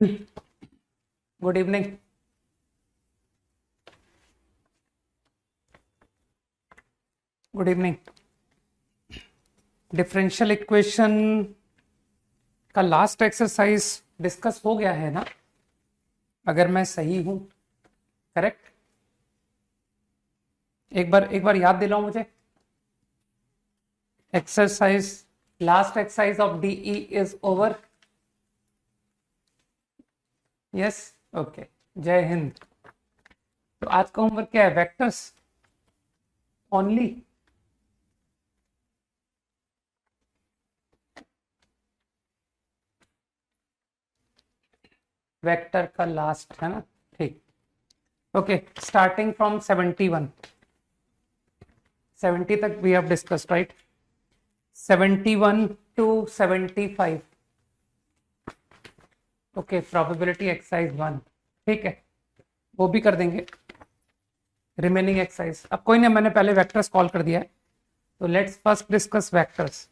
Good evening. Good evening. Differential equation का last exercise discuss हो गया है ना, अगर मैं सही हूं? करेक्ट। एक बार याद दिलाओ मुझे। Exercise, last exercise of DE is over. Yes, okay. जय हिंद। तो आज का होमवर्क क्या है? Vectors only. वेक्टर का लास्ट है ना, ठीक। ओके, स्टार्टिंग फ्रॉम 71, 70 तक we have discussed, right? 71 to 75। Okay, probability exercise 1, ठीक है, वो भी कर देंगे। रिमेनिंग एक्सरसाइज अब कोई नहीं, मैंने पहले वेक्टर्स कॉल कर दिया है, तो let's first discuss vectors.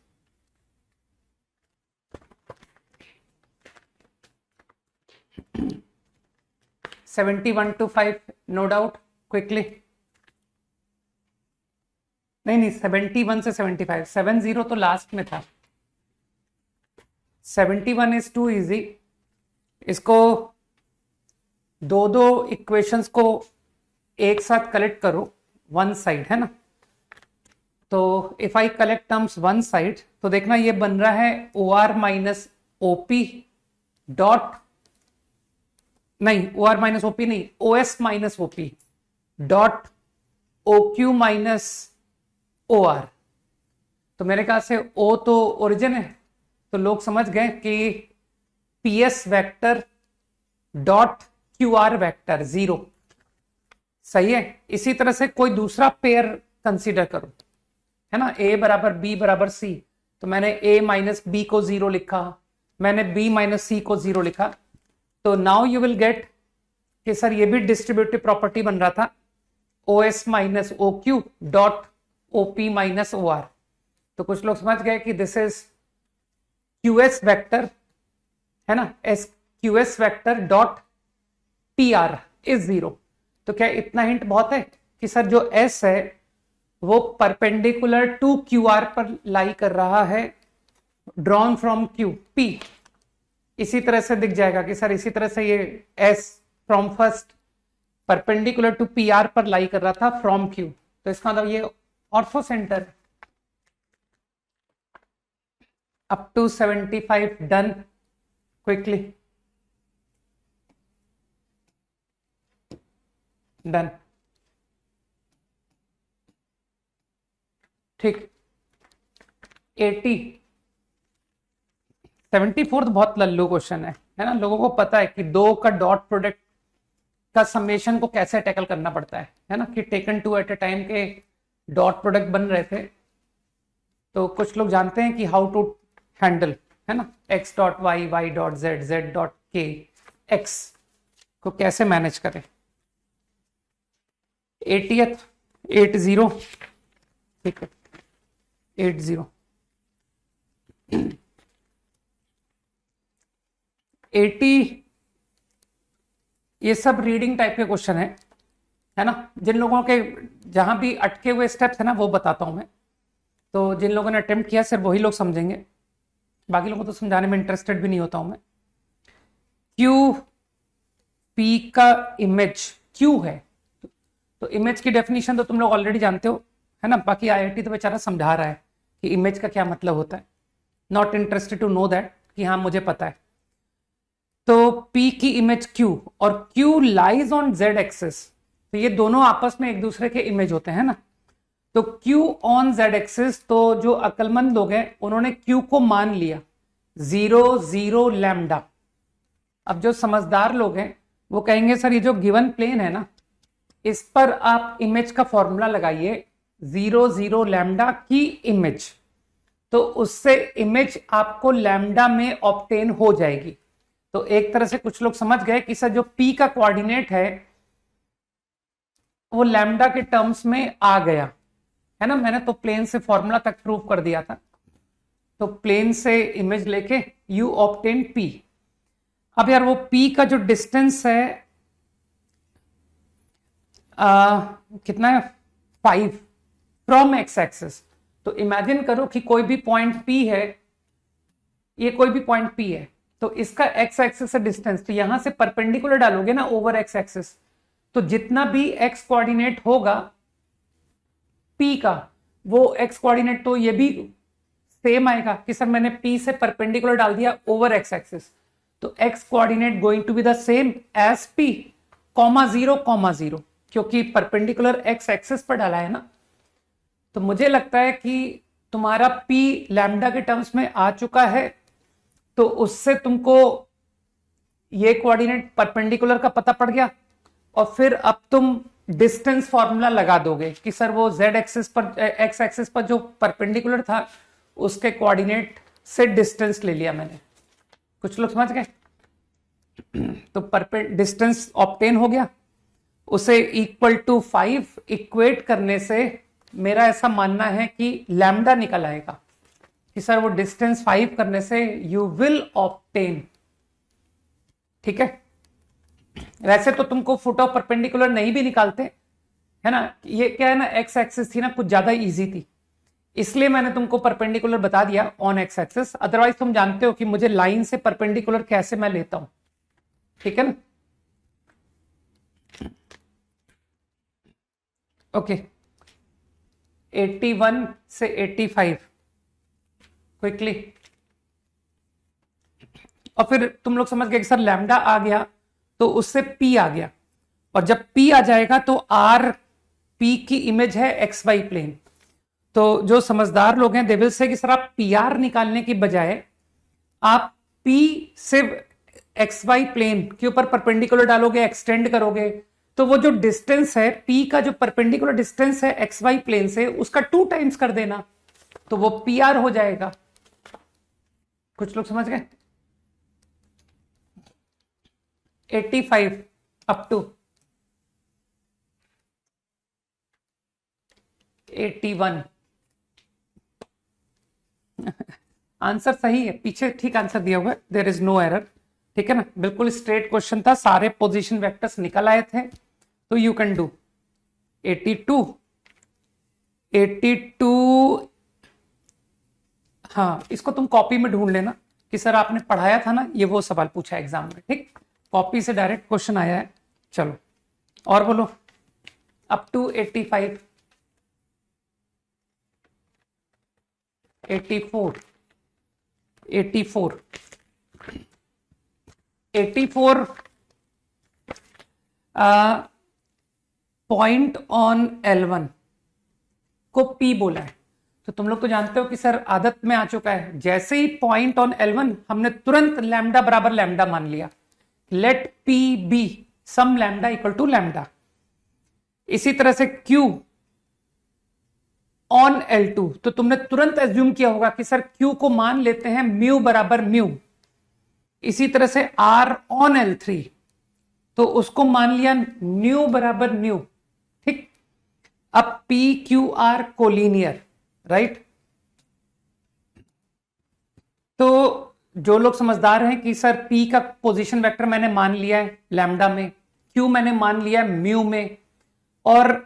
Seventy one to five, no doubt, quickly. नहीं, 71 से 75, 70 तो लास्ट में था। 71 इज टू इजी। इसको दो दो इक्वेशंस को एक साथ कलेक्ट करो, वन साइड है ना। तो if I collect terms one side, तो देखना ये बन रहा है O R minus OP dot, नहीं ओ आर माइनस ओपी नहीं, O S minus OP dot O Q minus O R. तो मेरे ख्याल से ओ तो ओरिजिन है, तो लोग समझ गए कि P S vector dot Q R vector zero, सही है। इसी तरह से कोई दूसरा पेयर कंसीडर करो, है ना, ए बराबर बी बराबर सी, तो मैंने ए माइनस बी को जीरो लिखा, मैंने बी माइनस सी को जीरो लिखा। तो नाउ यू विल गेट कि सर ये भी डिस्ट्रीब्यूटिव प्रॉपर्टी बन रहा था, O S minus O Q dot O P minus O R. तो कुछ लोग समझ गए कि this is Q S vector, है ना, S Q S vector dot P R is zero. तो क्या इतना हिंट बहुत है कि सर जो एस है वो परपेंडिकुलर टू क्यू आर पर लाई कर रहा है, ड्रॉन फ्रॉम क्यू पी। इसी तरह से दिख जाएगा कि सर इसी तरह से ये S from first perpendicular to P R पर लाई कर रहा था फ्रॉम क्यू, तो इसका मतलब ये orthocentre. Up to 75 done, quickly done, ठीक। 80, 74 तो बहुत लल्लू क्वेश्चन है ना। लोगों को पता है कि दो का डॉट प्रोडक्ट का समेशन को कैसे टैकल करना पड़ता है ना, कि taken two at a time के डॉट प्रोडक्ट बन रहे थे, तो कुछ लोग जानते हैं कि हाउ टू हैंडल, है ना, X dot Y, Y dot Z, Z dot K, X को कैसे मैनेज करें। 80th 80, ठीक है, 80 80, ये सब रीडिंग टाइप के क्वेश्चन है ना। जिन लोगों के जहां भी अटके हुए स्टेप्स है ना वो बताता हूं मैं, तो जिन लोगों ने अटेम्प्ट किया सिर्फ वही लोग समझेंगे, बाकी लोगों को तो समझाने में इंटरेस्टेड भी नहीं होता हूं मैं। क्यू पी का इमेज क्यू है, तो इमेज की डेफिनेशन तो तुम लोग ऑलरेडी जानते हो, है ना। बाकी आईआईटी तो बेचारा समझा रहा है कि इमेज का क्या मतलब होता है, not interested to know that, कि हाँ मुझे पता है। तो P की इमेज Q और Q lies on Z axis, तो ये दोनों आपस में एक दूसरे के इमेज होते हैं ना। तो Q ऑन Z एक्सिस, तो जो अक्लमंद लोग हैं उन्होंने Q को मान लिया 0 0 लैम्डा। अब जो समझदार लोग हैं वो कहेंगे सर ये जो गिवन प्लेन है ना, इस पर आप इमेज का फॉर्मूला लगाइए 0 0 लैम्डा की इमेज, तो उससे इमेज आपको लैम्डा में ऑब्टेन हो जाएगी। तो एक तरह से कुछ लोग समझ गए कि सर जो P का कोऑर्डिनेट है वो लैम्डा के टर्म्स में आ गया, है ना। मैंने तो प्लेन से फॉर्मूला तक प्रूव कर दिया था, तो प्लेन से इमेज लेके यू ऑब्टेन P। अब यार वो P का जो डिस्टेंस है कितना है 5 फ्रॉम एक्स एक्सिस। तो इमेजिन करो कि कोई भी पॉइंट P है, ये कोई भी पॉइंट P है, तो इसका एक्स एक्सिस से डिस्टेंस, तो यहां से परपेंडिकुलर डालोगे ना ओवर एक्स एक्सिस, तो जितना भी एक्स कोऑर्डिनेट होगा P का, वो एक्स कोऑर्डिनेट तो ये भी सेम आएगा कि सर मैंने P से परपेंडिकुलर डाल दिया ओवर एक्स एक्सिस, तो X coordinate going to be the same as P, comma zero, क्योंकि परपेंडिकुलर एक्स एक्सिस पर डाला है ना। तो मुझे लगता है कि तुम्हारा P लैम्डा के टर्म्स में आ चुका है, तो उससे तुमको ये कोऑर्डिनेट परपेंडिकुलर का पता पड़ गया, और फिर अब तुम डिस्टेंस फॉर्मूला लगा दोगे कि सर वो z एक्सिस पर, x एक्सिस पर जो परपेंडिकुलर था उसके कोऑर्डिनेट से डिस्टेंस ले लिया मैंने। कुछ लोग समझ गए? तो डिस्टेंस ऑब्टेन हो गया, उसे इक्वल टू 5 इक्वेट करने से मेरा ऐसा मानना है कि लैम्डा निकल आएगा कि सर वो डिस्टेंस 5 करने से यू विल ऑब्टेन। ठीक है, वैसे तो तुमको फुट ऑफ परपेंडिकुलर नहीं भी निकालते है ना, ये क्या है ना, एक्स एक्सिस थी ना कुछ ज्यादा इजी थी, इसलिए मैंने तुमको परपेंडिकुलर बता दिया ऑन एक्स एक्सिस। अदरवाइज तुम जानते हो कि मुझे लाइन से परपेंडिकुलर कैसे मैं लेता हूं। ठीक है ना, ओके 81 से 85 क्विकली, और फिर तुम लोग समझ गए कि सर लैम्डा आ गया तो उससे P आ गया, और जब P आ जाएगा तो R P की इमेज है एक्स वाई प्लेन। तो जो समझदार लोग हैं दे विल से कि सर आप PR निकालने की बजाय आप P सिर्फ एक्स वाई प्लेन के ऊपर परपेंडिकुलर डालोगे, एक्सटेंड करोगे, तो वो जो डिस्टेंस है P का, जो परपेंडिकुलर डिस्टेंस है एक्स वाई प्लेन से, उसका 2 टाइम्स कर देना, तो वो PR हो जाएगा। कुछ लोग समझ गए? 85 अप टू 81 आंसर सही है, पीछे ठीक आंसर दिया हुआ है, देयर इज नो एरर। ठीक है ना, बिल्कुल स्ट्रेट क्वेश्चन था, सारे पोजीशन वेक्टर्स निकल आए थे, तो यू कैन डू 82। हाँ, इसको तुम कॉपी में ढूंढ लेना कि सर आपने पढ़ाया था ना, ये वो सवाल पूछा एग्जाम में। ठीक, कॉपी से डायरेक्ट क्वेश्चन आया है। चलो और बोलो, up to 85, 84, 84 point on L1 को P बोला है, तो तुम लोग तो जानते हो कि सर आदत में आ चुका है, जैसे ही पॉइंट ऑन L1 हमने तुरंत लैम्डा बराबर लैम्डा मान लिया, let P be some lambda equal to lambda. इसी तरह से Q ऑन L2, तो तुमने तुरंत एज्यूम किया होगा कि सर Q को मान लेते हैं म्यू बराबर म्यू। इसी तरह से R ऑन L3, तो उसको मान लिया न्यू बराबर न्यू। ठीक, अब P Q R collinear, right. तो जो लोग समझदार हैं कि सर P का पोजीशन वेक्टर मैंने मान लिया है लैम्डा में, Q मैंने मान लिया है म्यू में, और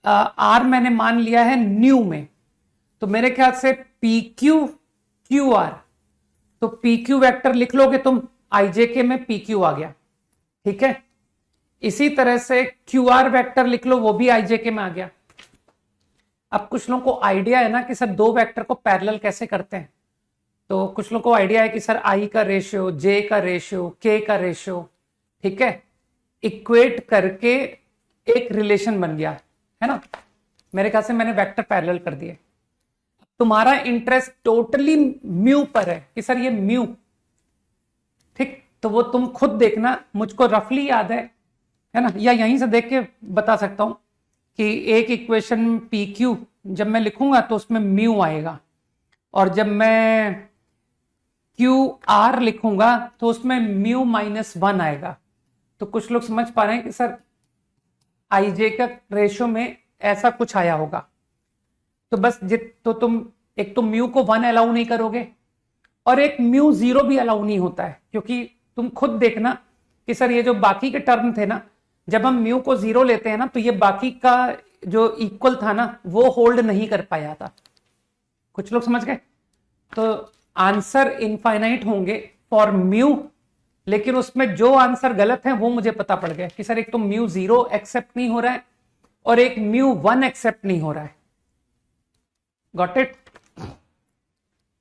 R मैंने मान लिया है न्यू में, तो मेरे ख्याल से PQ QR, तो PQ वेक्टर लिख लोगे तुम, IJK में PQ आ गया। ठीक है, इसी तरह से QR वेक्टर लिख लो, वो भी IJK में आ गया। अब कुछ लोगों को आइडिया है ना कि सर दो वेक्टर को पैरेलल कैसे करते हैं, तो कुछ लोगों को आइडिया है कि सर I का रेशियो, J का रेशियो, K का रेशियो, ठीक है, इक्वेट करके एक रिलेशन बन गया है ना। मेरे ख्याल से मैंने वेक्टर पैरेलल कर दिए। तुम्हारा इंटरेस्ट टोटली म्यू पर है कि सर ये म्यू, ठीक, तो वो तुम खुद देखना, मुझको रफली याद है ना, या यहीं से देख के बता सकता हूं कि एक इक्वेशन PQ जब मैं लिखूंगा तो उसमें म्यू आएगा, और जब मैं QR लिखूंगा तो उसमें म्यू -1 आएगा। तो कुछ लोग समझ पा रहे हैं कि सर IJ का रेशियो में ऐसा कुछ आया होगा। तो बस तो तुम एक तो म्यू को 1 अलाउ नहीं करोगे, और एक म्यू 0 भी अलाउ नहीं होता है, क्योंकि तुम खुद देखना कि सर ये जो बाकी के टर्म थे ना, जब हम म्यू को 0 लेते हैं ना, तो ये बाकी का जो इक्वल था ना वो होल्ड नहीं कर पाया था। कुछ लोग समझ गए? तो आंसर इनफाइनाइट होंगे फॉर म्यू, लेकिन उसमें जो आंसर गलत है वो मुझे पता पड़ गया कि सर एक तो म्यू 0 एक्सेप्ट नहीं हो रहा है और एक म्यू 1 एक्सेप्ट नहीं हो रहा है। Got it?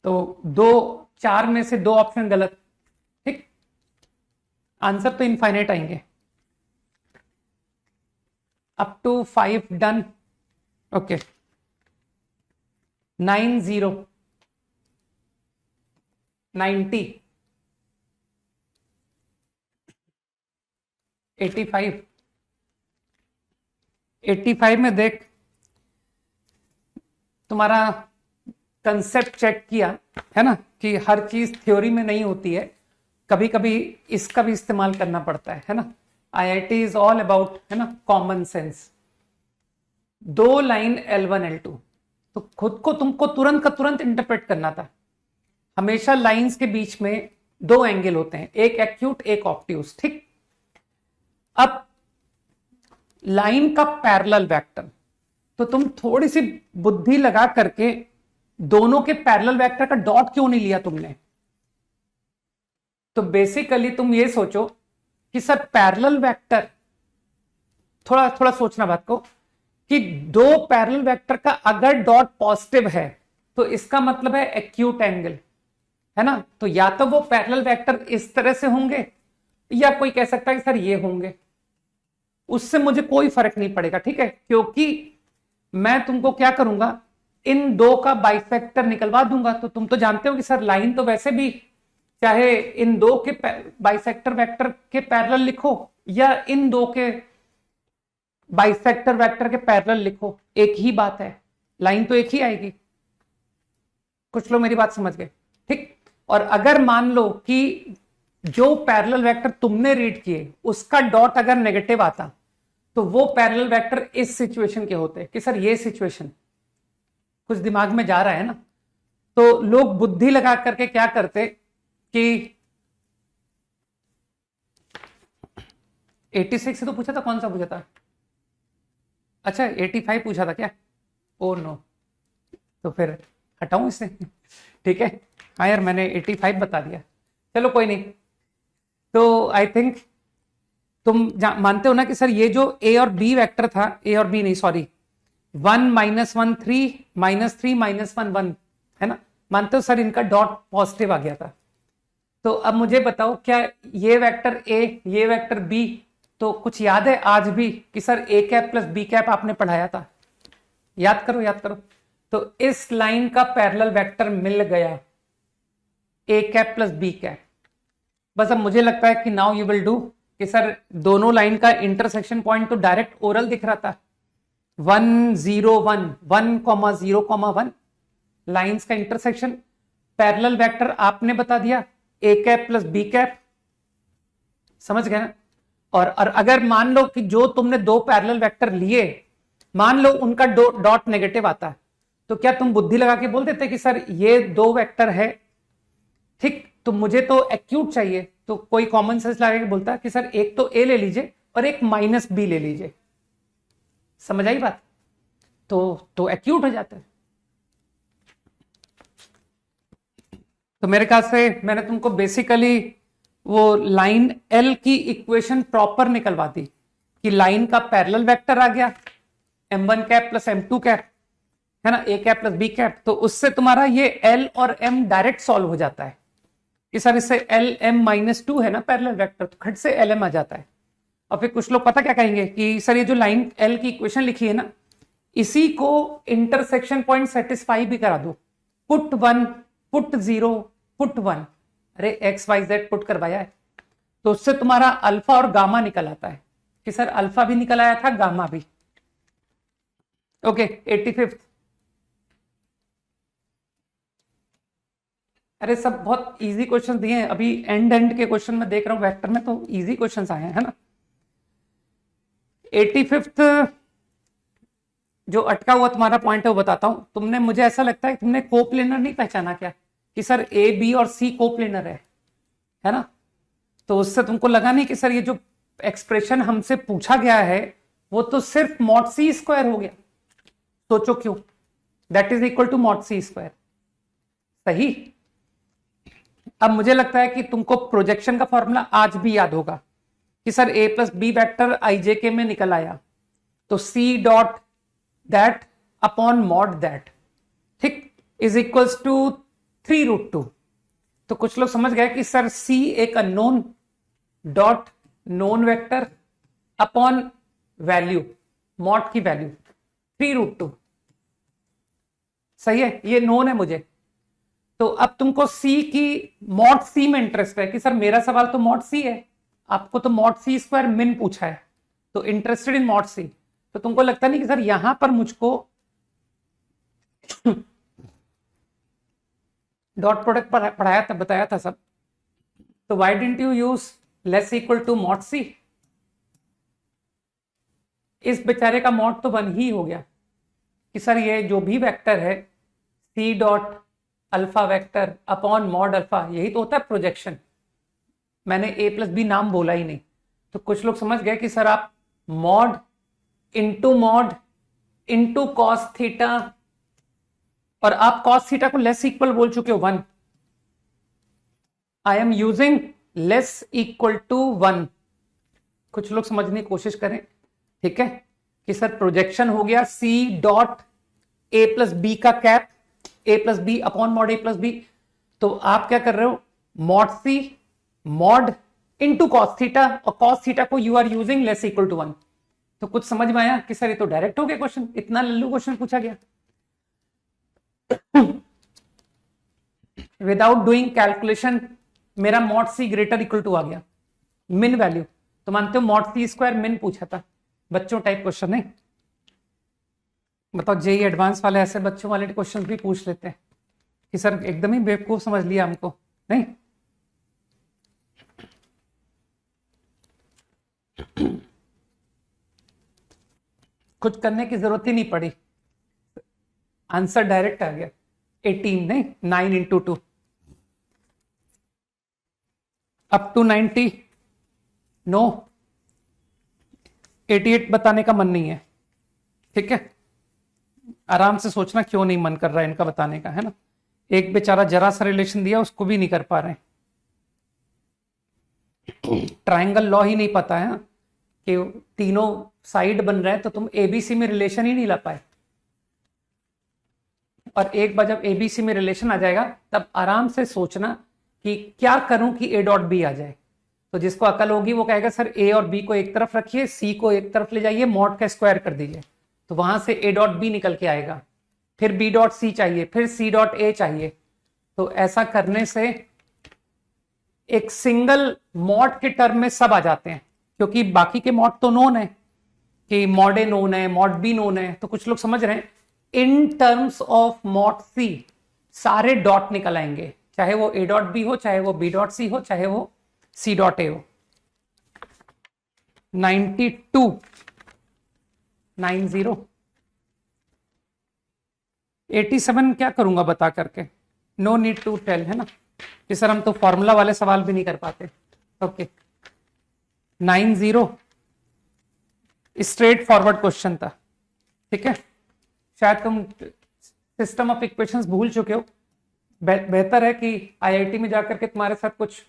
तो 4 में से 2 ऑप्शन गलत। ठीक, आंसर तो इनफाइनाइट आएंगे। Up to 5 done. ओके, 90 90 85 85 में देख, तुम्हारा कंसेप्ट चेक किया है ना कि हर चीज थ्योरी में नहीं होती है, कभी कभी इसका भी इस्तेमाल करना पड़ता है ना। आईआईटी इज ऑल अबाउट, है ना, common sense. 2 line L1 L2, तो खुद को तुमको तुरंत का तुरंत इंटरप्रेट करना था। हमेशा लाइंस के बीच में 2 एंगल होते हैं, एक एक्यूट एक ऑब्ट्यूज। ठीक, अब लाइन का पैरेलल वेक्टर, तो तुम थोड़ी सी बुद्धि लगा करके दोनों के पैरेलल वेक्टर का डॉट क्यों नहीं लिया तुमने? तो बेसिकली तुम ये सोचो कि सर पैरेलल वेक्टर, थोड़ा थोड़ा सोचना बात को, कि 2 पैरेलल वेक्टर का अगर डॉट पॉजिटिव है तो इसका मतलब है एक्यूट एंगल, है ना। तो या तो वो पैरेलल वेक्टर इस तरह से होंगे या कोई कह सकता है कि सर ये होंगे, उससे मुझे कोई फर्क नहीं पड़ेगा। ठीक है, क्योंकि मैं तुमको क्या करूंगा, इन 2 का बाइसेक्टर निकलवा दूंगा। तो तुम तो जानते हो कि सर लाइन तो वैसे भी चाहे इन 2 के बाइसेक्टर वेक्टर के पैरेलल लिखो या इन 2 के बाइसेक्टर वेक्टर के पैरेलल लिखो, एक ही बात है, लाइन तो एक ही आएगी। कुछ लोग मेरी बात समझ गए? ठीक, और अगर मान लो कि जो पैरेलल वेक्टर तुमने रीड किए उसका डॉट अगर नेगेटिव आता, तो वो पैरेलल वेक्टर इस सिचुएशन के होते कि सर ये सिचुएशन, कुछ दिमाग में जा रहा है ना। तो लोग बुद्धि लगा करके क्या करते कि 86 से तो पूछा था, कौन सा पूछा था? अच्छा 85 पूछा था क्या? ओ नो, तो फिर हटाऊं इससे? ठीक है, हाँ यार मैंने 85 बता दिया, चलो कोई नहीं। तो आई थिंक तुम मानते हो ना कि सर ये जो ए और बी वेक्टर था, ए और बी नहीं सॉरी, 1 -1 3 -3 -1 1, है ना, मानते हो सर इनका डॉट पॉजिटिव आ गया था। तो अब मुझे बताओ, क्या ये वेक्टर ए ये वेक्टर बी, तो कुछ याद है आज भी कि sir A cap plus B cap आपने पढ़ाया था? याद करो याद करो। तो इस लाइन का पैरेलल वेक्टर मिल गया, A cap plus B cap. बस अब मुझे लगता है कि नाउ यू विल डू कि सर दोनों लाइन का इंटरसेक्शन पॉइंट तो डायरेक्ट ओरल दिख रहा था, 1 0 1 1 0 1 लाइंस का इंटरसेक्शन, पैरेलल वेक्टर आपने बता दिया A cap plus B cap, समझ गए ना। और अगर मान लो कि जो तुमने 2 पैरेलल वेक्टर लिए, मान लो उनका डॉट नेगेटिव आता है, तो क्या तुम बुद्धि लगा के बोल देते कि सर ये 2 वेक्टर है, ठीक, तो मुझे तो एक्यूट चाहिए, तो कोई कॉमन सेंस लगा के बोलता कि सर एक तो ए ले लीजिए और एक -b ले लीजिए। समझ आई बात? तो एक्यूट हो जाता है। तो मेरे ख्याल से मैंने तुमको बेसिकली वो लाइन एल की इक्वेशन प्रॉपर निकलवा दी कि लाइन का पैरेलल वेक्टर आ गया m1 cap plus m2 cap, है ना, A cap plus B cap. तो उससे तुम्हारा ये l और m डायरेक्ट सॉल्व हो जाता है कि सर इससे LM-2 है ना पैरेलल वेक्टर, तो खट से LM आ जाता है। और फिर कुछ लोग पता क्या कहेंगे कि सर ये जो लाइन L की इक्वेशन लिखी है ना, इसी को इंटरसेक्शन पॉइंट सेटिस्फाई भी करा दो, पुट 1 पुट 0 पुट 1, अरे XYZ पुट करवाया है, तो उससे तुम्हारा अल्फा और गामा निकल आता है कि सर अल्फा भी निकल आया था, गामा भी। ओके 85th, अरे सब बहुत इजी क्वेश्चन दिए हैं, अभी एंड के क्वेश्चन में देख रहा हूं वेक्टर में, तो इजी क्वेश्चंस आए हैं, है ना। 85th जो अटका हुआ तुम्हारा पॉइंट है वो बताता हूं। तुमने, मुझे ऐसा लगता है तुमने कोप्लेनर नहीं पहचाना क्या, कि सर ए बी और सी कोप्लेनर है ना। तो उससे तुमको लगा नहीं कि सर ये जो एक्सप्रेशन हमसे पूछा गया है वो तो सिर्फ मॉड सी स्क्वायर हो गया। सोचो क्यों, that is equal to mod C square. सही। अब मुझे लगता है कि तुमको प्रोजेक्शन का फॉर्मूला आज भी याद होगा कि sir a plus b vector ijk में निकल आया तो c dot that upon mod that, ठीक, इज इक्वल्स टू 3√2। तो कुछ लोग समझ गए कि सर c एक unknown dot known vector upon value, mod की वैल्यू 3√2। सही है, ये नोन है मुझे। तो अब तुमको c की मॉड c में इंटरेस्ट है कि सर मेरा सवाल तो मॉड c है, आपको तो मॉड c स्क्वायर मिन पूछा है, तो इंटरेस्टेड इन मॉड c। तो तुमको लगता नहीं कि सर यहां पर मुझको डॉट प्रोडक्ट पढ़ाया था, बताया था सब, तो why didn't you use less equal to mod c? इस बेचारे का मॉड तो 1 ही हो गया कि सर ये जो भी वेक्टर है c dot alpha vector upon mod alpha, यही तो होता है प्रोजेक्शन। मैंने a प्लस बी नाम बोला ही नहीं। तो कुछ लोग समझ गए कि सर आप मॉड इंटू कॉस थीटा, और आप कॉस थीटा को लेस इक्वल बोल चुके हो 1। I am using less equal to 1। कुछ लोग समझने की कोशिश करें, ठीक है, कि सर प्रोजेक्शन हो गया c dot a plus b का cap, a plus b upon mod a plus b. तो आप क्या कर रहे हो, mod c mod into cos theta, और कॉस थीटा को you are using less equal to 1। तो कुछ समझ में आया कि सर ये तो डायरेक्ट हो गया क्वेश्चन, इतना लल्लू क्वेश्चन पूछा गया विदाउट डूइंग कैलकुलेशन। मेरा mod c greater equal to आ गया, मिन वैल्यू। तो मानते हो मॉड सी स्क्वायर मिन पूछा था, बच्चों टाइप क्वेश्चन नहीं। बताओ जेई एडवांस वाले ऐसे बच्चों वाले क्वेश्चन भी पूछ लेते हैं कि सर एकदम ही बेवकूफ समझ लिया हमको, नहीं। कुछ करने की जरूरत ही नहीं पड़ी, आंसर डायरेक्ट आ गया। 18 नहीं, 9 इंटू 2 अप टू 90। नो, 88 बताने का मन नहीं है, ठीक है। आराम से सोचना क्यों नहीं मन कर रहा है इनका बताने का, है ना। एक बेचारा जरा सा रिलेशन दिया उसको भी नहीं कर पा रहे। ट्रायंगल लॉ ही नहीं पता है कि तीनों साइड बन रहे हैं, तो तुम एबीसी में रिलेशन ही नहीं ला पाए। और एक बार जब एबीसी में रिलेशन आ जाएगा तब आराम से सोचना कि क्या करूं कि ए डॉट बी आ जाए। तो जिसको अकल होगी वो कहेगा सर ए और बी को एक तरफ रखिए, सी को एक तरफ ले जाइए, मॉड का स्क्वायर कर दीजिए, तो वहां से ए डॉट बी निकल के आएगा। फिर बी डॉट सी चाहिए, फिर सी डॉट ए चाहिए। तो ऐसा करने से एक सिंगल मॉड के टर्म में सब आ जाते हैं, क्योंकि बाकी के मॉड तो नोन है कि मॉड ए नोन है, मॉड बी नोन है। तो कुछ लोग समझ रहे हैं in terms of mod C सारे डॉट निकल आएंगे, चाहे वो ए डॉट बी हो, चाहे वो बी डॉट सी हो, चाहे वो सी डॉट ए हो। 92 90 87 क्या करूंगा बता करके, नो नीड टू टेल, है ना कि सर हम तो फॉर्मूला वाले सवाल भी नहीं कर पाते। ओके 90 स्ट्रेट फॉरवर्ड क्वेश्चन था, ठीक है। शायद तुम सिस्टम ऑफ इक्वेशंस भूल चुके हो। बेहतर है कि आईआईटी में जाकर के तुम्हारे साथ कुछ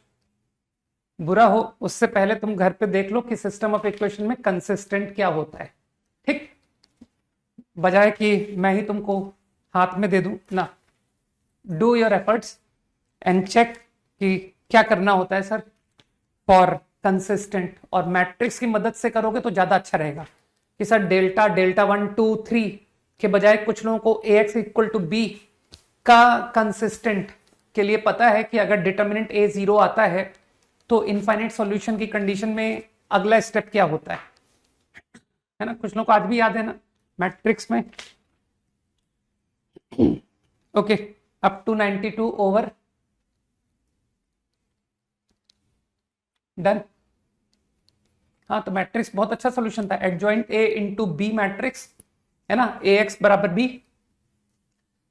बुरा हो, उससे पहले तुम घर पे देख लो कि सिस्टम ऑफ इक्वेशन में कंसिस्टेंट क्या होता है, ठीक, बजाय कि मैं ही तुमको हाथ में दे दूं ना। Do your efforts and check कि क्या करना होता है सर फॉर कंसिस्टेंट, और मैट्रिक्स की मदद से करोगे तो ज्यादा अच्छा रहेगा कि सर डेल्टा 1 2 3 के बजाय कुछ लोगों को ax इक्वल टू बी का कंसिस्टेंट के लिए पता है कि अगर डिटर्मिनेंट a 0 आता है तो इनफाइनाइट सॉल्यूशन की कंडीशन में अगला स्टेप क्या होता है ना। कुछ लोगों को आज भी याद है ना मैट्रिक्स में। Okay up to 92 over, done. हाँ तो मैट्रिक्स बहुत अच्छा सॉल्यूशन था, adjoint A into B matrix, है ना, ए एक्स बराबर बी।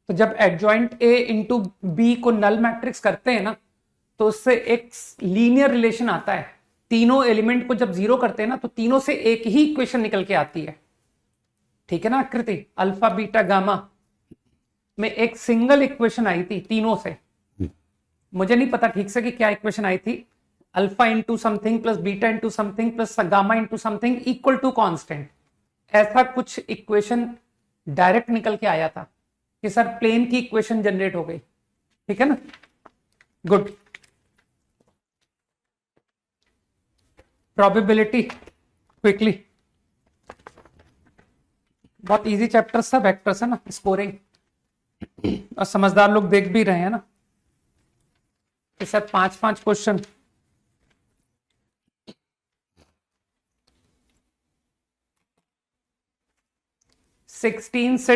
तो जब एडजॉइंट ए इंटू बी को नल मैट्रिक्स करते हैं ना, तो उससे एक लीनियर रिलेशन आता है। तीनों एलिमेंट को जब जीरो करते हैं ना, तो तीनों से एक ही इक्वेशन निकल के आती है। ठीक है ना आकृति? अल्फा बीटा गामा में एक सिंगल इक्वेशन आई थी तीनों से। मुझे नहीं पता ठीक से कि क्या इक्वेशन आई थी। Alpha into something plus beta into something plus gamma into something equal to constant, ऐसा कुछ इक्वेशन डायरेक्ट निकल के आया था कि सर प्लेन की इक्वेशन जनरेट हो गई। ठीक है ना? गुड। प्रोबेबिलिटी क्विकली, बहुत इजी चैप्टर था, वेक्टर्स है ना, स्कोरिंग, और समझदार लोग देख भी रहे हैं ना कि सर 5-5 क्वेश्चन। से 20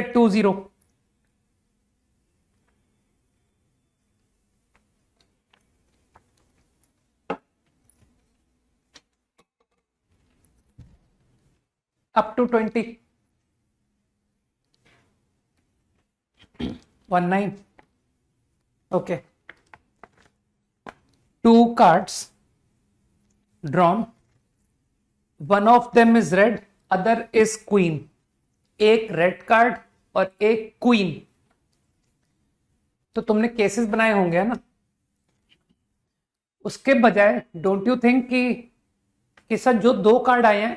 up to 20 19। okay, 2 cards drawn, one of them is red, other is queen। एक रेड कार्ड और एक क्वीन। तो तुमने केसेस बनाए होंगे ना, उसके बजाय डोंट यू थिंक कि सर जो 2 कार्ड आए हैं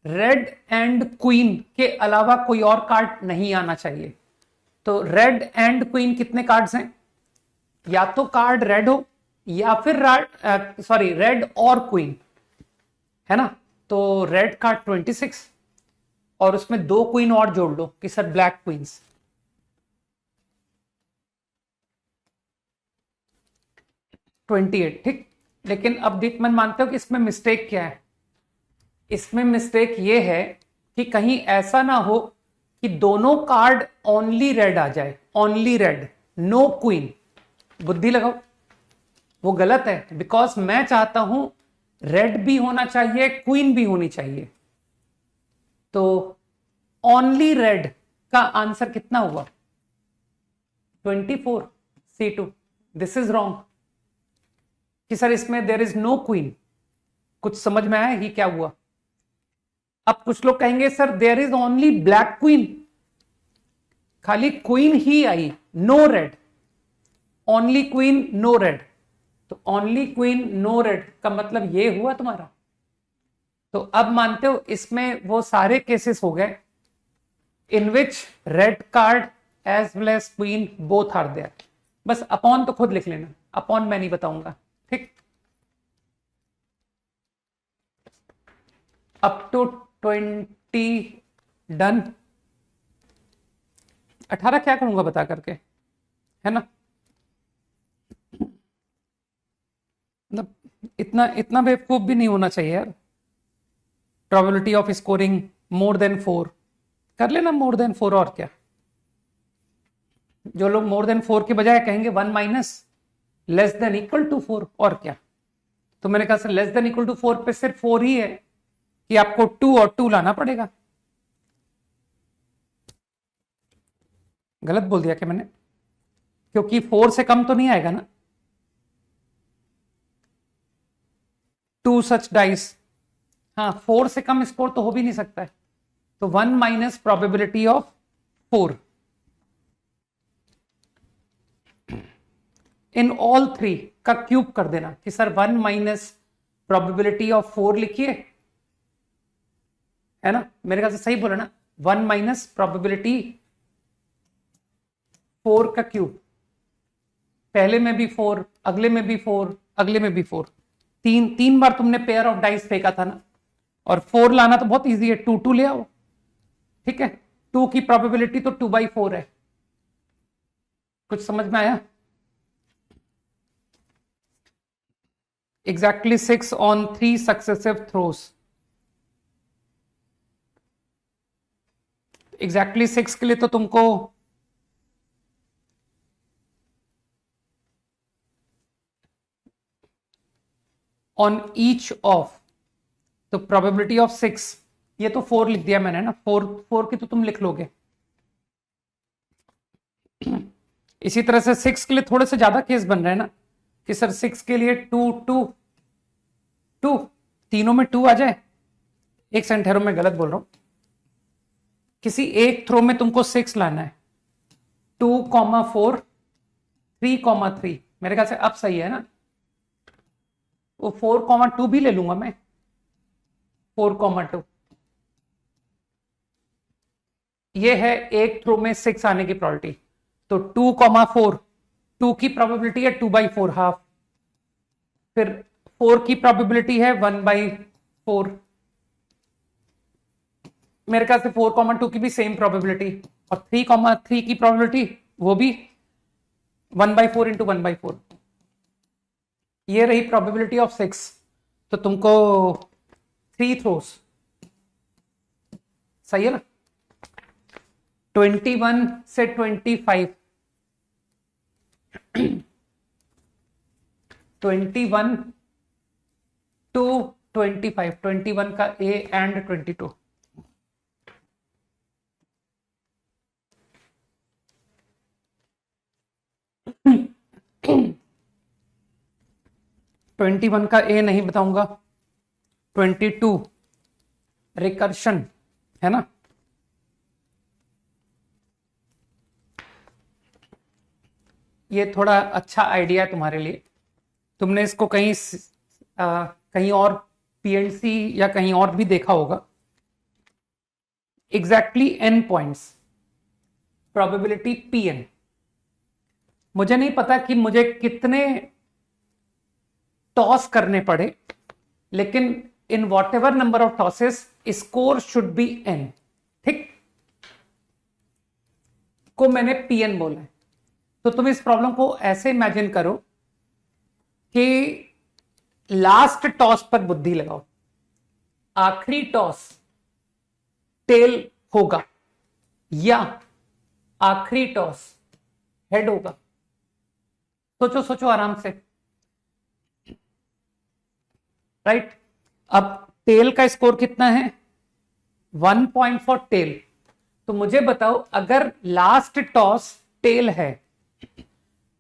रेड एंड क्वीन के अलावा कोई और कार्ड नहीं आना चाहिए। तो रेड एंड क्वीन कितने कार्ड्स हैं? या तो कार्ड रेड हो या फिर रेड और क्वीन, है ना? तो रेड कार्ड 26 और उसमें 2 क्वीन और जोड़ लो कि सर ब्लैक क्वींस। ठीक। लेकिन अब दीपमन मानते हो कि इसमें मिस्टेक क्या है? इसमें मिस्टेक ये है कि कहीं ऐसा ना हो कि दोनों कार्ड ओनली रेड आ जाए, ओनली रेड, नो क्वीन। बुद्धि लगाओ, वो गलत है। बिकॉज मैं चाहता हूं रेड भी होना चाहिए, क्वीन भी होनी चाहिए। तो ओनली रेड का आंसर कितना हुआ? 24 C2। दिस इज रॉन्ग कि सर इसमें देयर इज नो क्वीन। कुछ समझ में आया ही क्या हुआ? अब कुछ लोग कहेंगे sir there is only black queen, खाली क्वीन ही आई, no red, only queen no red. तो ओनली क्वीन नो रेड का मतलब ये हुआ तुम्हारा। तो अब मानते हो इसमें वो सारे केसेस हो गए in which red card as well as queen both are there. बस अपॉन तो खुद लिख लेना, अपॉन मैं नहीं बताऊंगा। ठीक, अप टू 20 डन। 18 क्या करूंगा बता करके, है ना? मतलब इतना इतना बेवकूफ भी नहीं होना चाहिए यार। Probability of scoring more than 4 कर लेना, मोर देन 4 और क्या। जो लोग मोर देन 4 के बजाय कहेंगे 1 minus less than equal to 4 और क्या। तो मैंने कहा sir less than equal to 4 पे सिर्फ 4 ही है कि आपको 2 और 2 लाना पड़ेगा। गलत बोल दिया क्या मैंने? क्योंकि 4 से कम तो नहीं आएगा ना। 2 सच डाइस, हाँ 4 से कम स्कोर तो हो भी नहीं सकता है। तो 1 minus probability of 4 in all 3 का क्यूब कर देना कि सर 1 माइनस प्रोबेबिलिटी ऑफ 4 लिखिए, है ना? मेरे ख्याल से सही बोला ना, 1 माइनस प्रोबेबिलिटी 4 का क्यूब। पहले में भी 4, अगले में भी 4, अगले में भी 4। तीन बार तुमने पेयर ऑफ डाइस फेंका था ना। और 4 लाना तो बहुत इजी है, 2 ले आओ। ठीक है, 2 की प्रोबेबिलिटी तो 2/4 है। कुछ समझ में आया? Exactly 6 on 3 successive throws. Exactly 6 के लिए तो तुमको ऑन ईच ऑफ, तो प्रोबेबिलिटी ऑफ 6, ये तो 4 लिख दिया मैंने ना, 4 की तो तुम लिख लोगे। इसी तरह से 6 के लिए थोड़े से ज्यादा केस बन रहे हैं ना कि सर 6 के लिए 2 2 2, तीनों में 2 आ जाए। एक सेकंड ठहरो, मैं गलत बोल रहा हूं। किसी एक थ्रो में तुमको 6 लाना है, 2,4 3,3, मेरे ख्याल से अब सही है ना? वो 4,2 भी ले लूंगा मैं, 4,2। ये है एक थ्रो में 6 आने की प्रोबेबिलिटी। तो 2,4, 2 की प्रोबेबिलिटी है 2/4 हाफ, फिर 4 की प्रोबेबिलिटी है 1/4। मेरे ख्याल से 4,2 की भी सेम प्रोबेबिलिटी, और 3,3 की प्रोबेबिलिटी वो भी 1/4 इंटू 1/4। ये रही प्रोबेबिलिटी ऑफ 6। तो तुमको 3 थ्रोस, सही है ना? 21 से 25, 21 टू 25, 21 का ए एंड 22। ट्वेंटी वन का ए नहीं बताऊंगा, 22 रिकर्शन है ना? ये थोड़ा अच्छा आइडिया है तुम्हारे लिए। तुमने इसको कहीं और पीएनसी या कहीं और भी देखा होगा। Exactly N points, probability PN. मुझे नहीं पता कि मुझे कितने टॉस करने पड़े, लेकिन in whatever number of tosses score should be N, ठीक? को मैंने पीएन बोला है। तो तुम इस प्रॉब्लम को ऐसे इमेजिन करो कि लास्ट टॉस पर बुद्धि लगाओ, आखिरी टॉस टेल होगा या आखिरी टॉस हेड होगा। सोचो सोचो आराम से, राइट? अब टेल का स्कोर कितना है? 1 पॉइंट फॉर टेल। तो मुझे बताओ, अगर लास्ट टॉस टेल है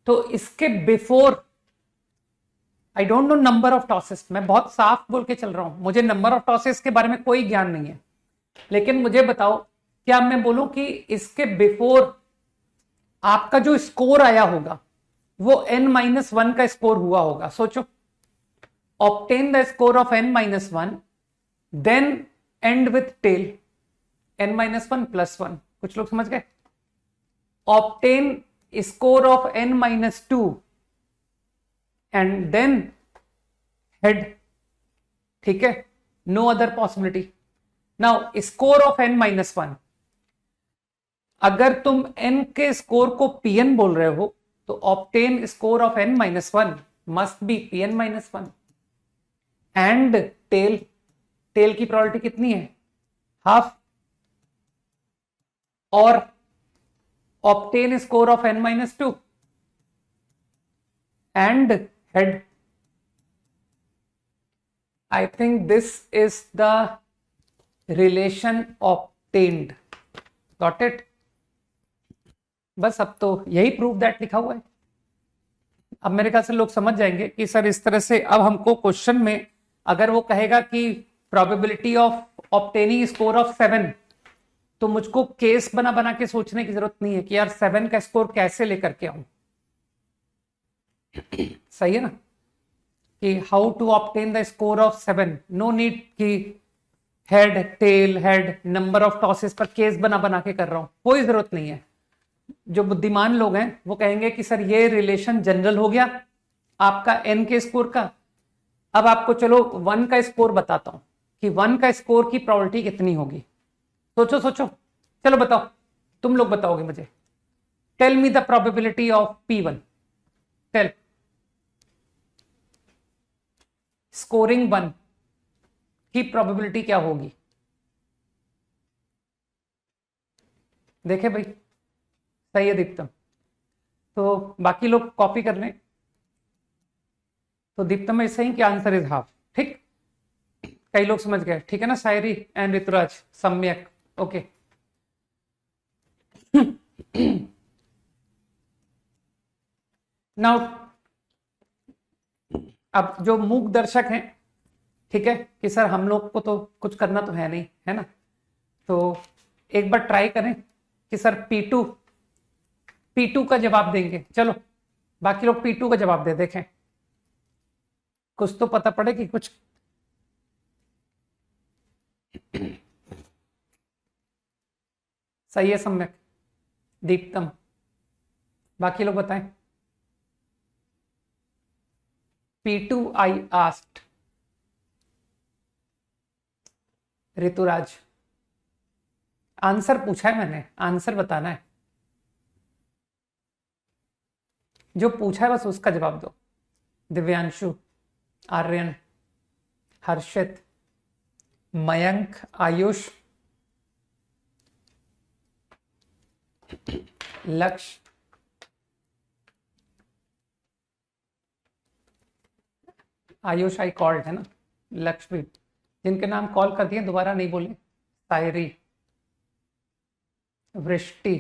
तो इसके before, I don't know number of tosses, मैं बहुत साफ बोल के चल रहा हूं, मुझे नंबर ऑफ टॉसेस के बारे में कोई ज्ञान नहीं है, लेकिन मुझे बताओ, क्या मैं बोलूं कि इसके बिफोर आपका जो स्कोर आया होगा वो n-1 का स्कोर हुआ होगा? सोचो, obtain the score of n-1, then and with tail n-1 + 1। कुछ लोग समझ गए? Obtain score of n-2 and then head, ठीक है? No other possibility. Now score of n-1, अगर तुम n के स्कोर को pn बोल रहे हो तो obtain score of n-1 must be pn-1 and tail, tail की प्रोबेबिलिटी कितनी है? हाफ। और obtain score of n-2 and head. I think this is the relation obtained. Got it? बस अब तो यही प्रूफ दैट लिखा हुआ है। अब मेरे ख्याल से लोग समझ जाएंगे कि सर इस तरह से अब हमको क्वेश्चन में अगर वो कहेगा कि probability of obtaining score of 7, तो मुझको केस बना बना के सोचने की जरूरत नहीं है कि यार 7 का स्कोर कैसे लेकर के आऊं। सही है ना? कि how to obtain the score of 7, no need कि head tail head number of tosses पर केस बना बना के कर रहा हूं, कोई जरूरत नहीं है। जो बुद्धिमान लोग हैं वो कहेंगे कि सर ये रिलेशन जनरल हो गया आपका एन के स्कोर का। अब आपको चलो 1 का स्कोर बताता हूं कि 1 का स्कोर की प्रोबेबिलिटी कितनी होगी। सोचो सोचो, चलो बताओ, तुम लोग बताओगे मुझे। Tell me the probability of P1। Tail, scoring 1 की प्रोबेबिलिटी क्या होगी? देखे भाई, सही है दीप्तम। तो बाकी लोग कॉपी कर लें। तो दीप्तम इज सेइंग कि आंसर इज हाफ, ठीक? कई लोग समझ गए, ठीक है ना? शायरी एंड ऋतुराज, सम्यक, ओके। नाउ अब जो मूक दर्शक हैं, ठीक है, कि सर हम लोग को तो कुछ करना तो है नहीं, है ना, तो एक बार ट्राई करें कि सर P2 का जवाब देंगे। चलो बाकी लोग P2 का जवाब दे देखें, कुछ तो पता पड़े कि कुछ। सही है, सम्यक, दीप्तम, बाकी लोग बताएं। P2 I asked, Rituraj, answer पूछा है मैंने, आंसर बताना है, जो पूछा है बस उसका जवाब दो। दिव्यांशु, आर्यन, हर्षित, मयंक, आयुष, लक्ष्य, आयुष आई कॉल्ड है ना, लक्ष्मी, जिनके नाम कॉल कर दिए दोबारा नहीं बोले, सायरी, वृष्टि,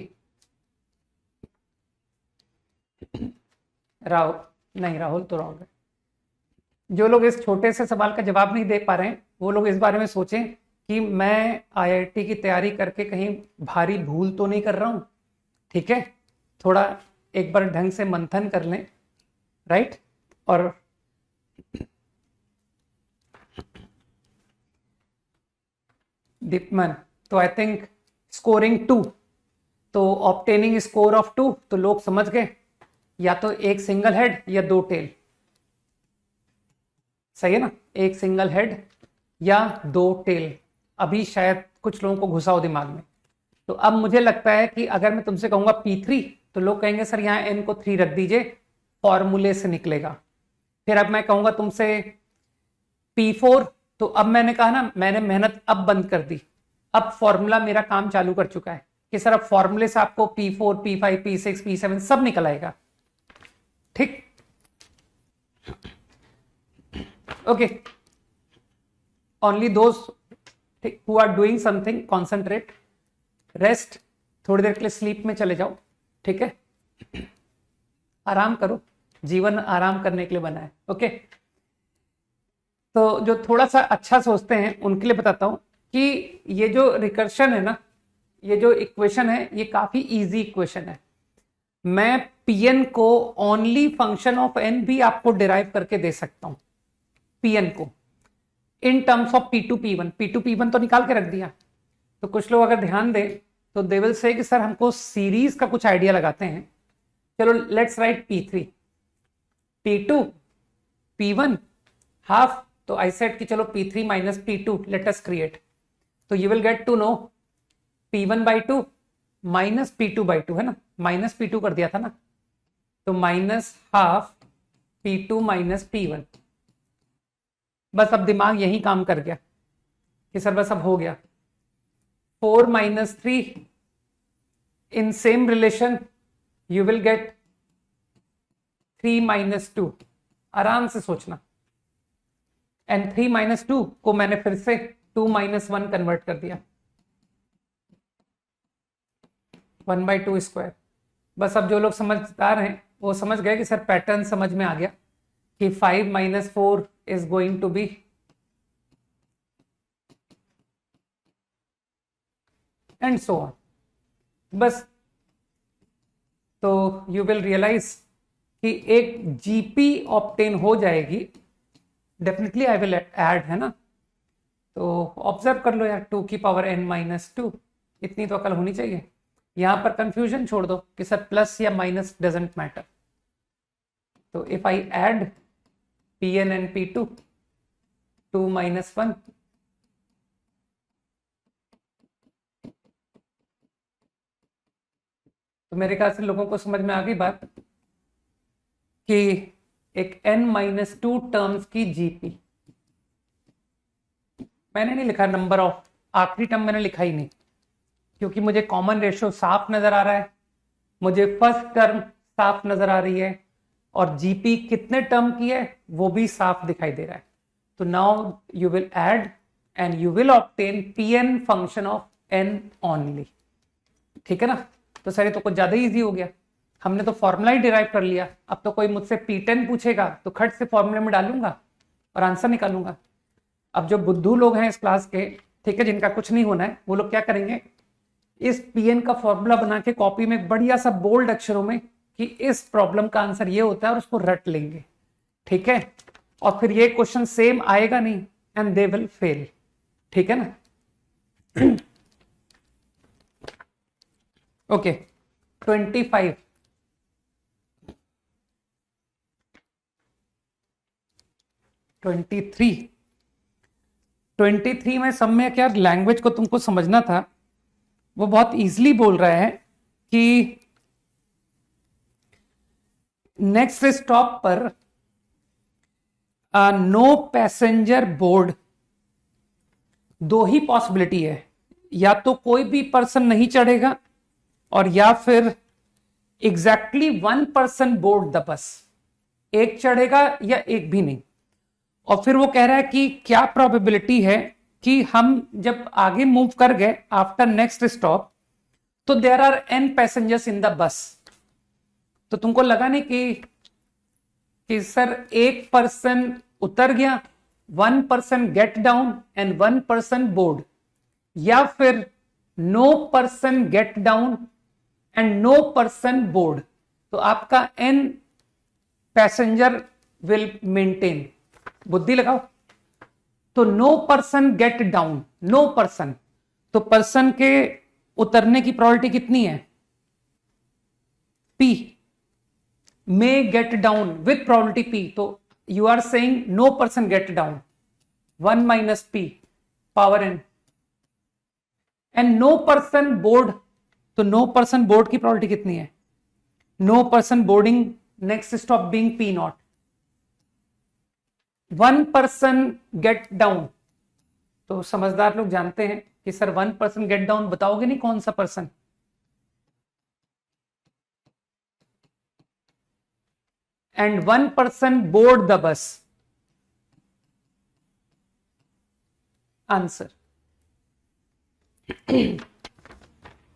राहुल, नहीं राहुल तो रॉन्ग है। जो लोग इस छोटे से सवाल का जवाब नहीं दे पा रहे हैं वो लोग इस बारे में सोचें कि मैं आईआईटी की तैयारी करके कहीं भारी भूल तो नहीं कर रहा हूं, ठीक है, थोड़ा एक बार ढंग से मंथन कर लें, राइट। और दीपमन, तो आई थिंक स्कोरिंग 2, तो ऑब्टेनिंग स्कोर ऑफ 2, तो लोग समझ गए, या तो एक सिंगल हेड या दो टेल, सही है ना, एक सिंगल हेड या दो टेल। अभी शायद कुछ लोगों को घुसा हो दिमाग में। तो अब मुझे लगता है कि अगर मैं तुमसे कहूंगा P3 तो लोग कहेंगे सर यहाँ n को 3 रख दीजिए, फॉर्मूले से निकलेगा। फिर अब मैं कहूंगा तुमसे P4, तो अब मैंने कहा ना, मैंने मेहनत अब बंद कर दी, अब फॉर्मूला मेरा काम चालू कर चुका है कि सर अब फॉर्मूले से आपको P4, P5, P6, P7 सब निकल आएगा, ठीक, okay. Only those who are doing something concentrate, rest, थोड़ी देर के लिए स्लीप में चले जाओ, ठीक है, आराम करो, जीवन आराम करने के लिए बना है, ओके। तो जो थोड़ा सा अच्छा सोचते हैं उनके लिए बताता हूं कि ये जो रिकर्शन है ना, ये जो इक्वेशन है ये काफी इजी इक्वेशन है। मैं Pn को ओनली फंक्शन ऑफ n भी आपको डिराइव करके दे सकता हूं, Pn को इन टर्म्स ऑफ P2 P1 तो निकाल के रख दिया। तो कुछ लोग अगर ध्यान दें तो दे विल से कि सर हमको सीरीज का कुछ आइडिया लगाते हैं। चलो let's write P3, P2, P1 half, तो आई सेड कि चलो P3 minus P2 let us create, तो you will get to know P1/2 minus P2/2, है ना, माइनस P2 कर दिया था ना, तो minus half P2 minus P1। बस अब दिमाग यही काम कर गया कि सर बस अब हो गया। 4 minus 3 in same relation you will gate 3 minus 2, आराम से सोचना, एंड 3 माइनस 2 को मैंने फिर से 2 माइनस 1 कन्वर्ट कर दिया, 1/2 स्क्वायर। बस अब जो लोग समझदार हैं वो समझ गए कि सर पैटर्न समझ में आ गया कि 5 minus 4 is going to be and so on. बस तो यू विल रियलाइज कि एक जीपी ऑब्टेन हो जाएगी, डेफिनेटली आई विल ऐड, है ना, तो ऑब्जर्व कर लो यार, 2 की पावर n माइनस 2, इतनी तो अकल होनी चाहिए। यहां पर कंफ्यूजन छोड़ दो कि सर प्लस या माइनस डजंट मैटर। तो if I add Pn and P2, 2 minus 1, तो मेरे ख्याल से लोगों को समझ में आ गई बात कि एक n-2 टर्म्स की जीपी, मैंने नहीं लिखा नंबर ऑफ, आखिरी टर्म मैंने लिखा ही नहीं, क्योंकि मुझे कॉमन रेशियो साफ नजर आ रहा है, मुझे फर्स्ट टर्म साफ नजर आ रही है, और जीपी कितने टर्म की है वो भी साफ दिखाई दे रहा है। तो now you will add and you will obtain Pn function of n only, ठीक है ना। तो सर तो कुछ ज्यादा इजी हो गया। हमने तो फॉर्मूला ही डिराइव कर लिया। अब तो कोई मुझसे P10 पूछेगा तो खट से फॉर्मूले में डालूंगा और आंसर निकालूंगा। अब जो बुद्धू लोग हैं इस क्लास के, ठीक है, जिनका कुछ नहीं होना है, वो लोग क्या करेंगे, इस Pn का फॉर्मूला बना के कॉपी में बढ़िया सा बोल्ड अक्षरों में कि इस प्रॉब्लम का आंसर ये होता है और उसको रट लेंगे, ठीक है, और फिर ये क्वेश्चन सेम आएगा नहीं एंड दे विल फेल, ठीक है ना। ओके 25 23 में सब में क्या लैंग्वेज को तुमको समझना था, वो बहुत इजीली बोल रहा है कि नेक्स्ट स्टॉप पर नो पैसेंजर बोर्ड। दो ही पॉसिबिलिटी है, या तो कोई भी पर्सन नहीं चढ़ेगा और या फिर exactly 1 person board the bus, एक चढ़ेगा या एक भी नहीं। और फिर वो कह रहा है कि क्या प्रोबेबिलिटी है कि हम जब आगे मूव कर गए आफ्टर नेक्स्ट स्टॉप तो there are n passengers in the bus. तो तुमको लगा नहीं कि सर एक पर्सन उतर गया, 1 person get down and 1 person board, या फिर no person get down and no person board. तो आपका n पैसेंजर विल मेंटेन। बुद्धि लगाओ। तो no person get down, no person, तो पर्सन के उतरने की प्रोबेबिलिटी कितनी है, P। May get down with probability P, तो you are saying no person get down, 1 minus P power n। And no person board, तो नो पर्सन बोर्ड की probability कितनी है, no person boarding next stop being P not. 1 person get down, तो समझदार लोग जानते हैं कि सर 1 पर्सन गेट डाउन बताओगे नहीं कौन सा person, and 1 person board the bus. Answer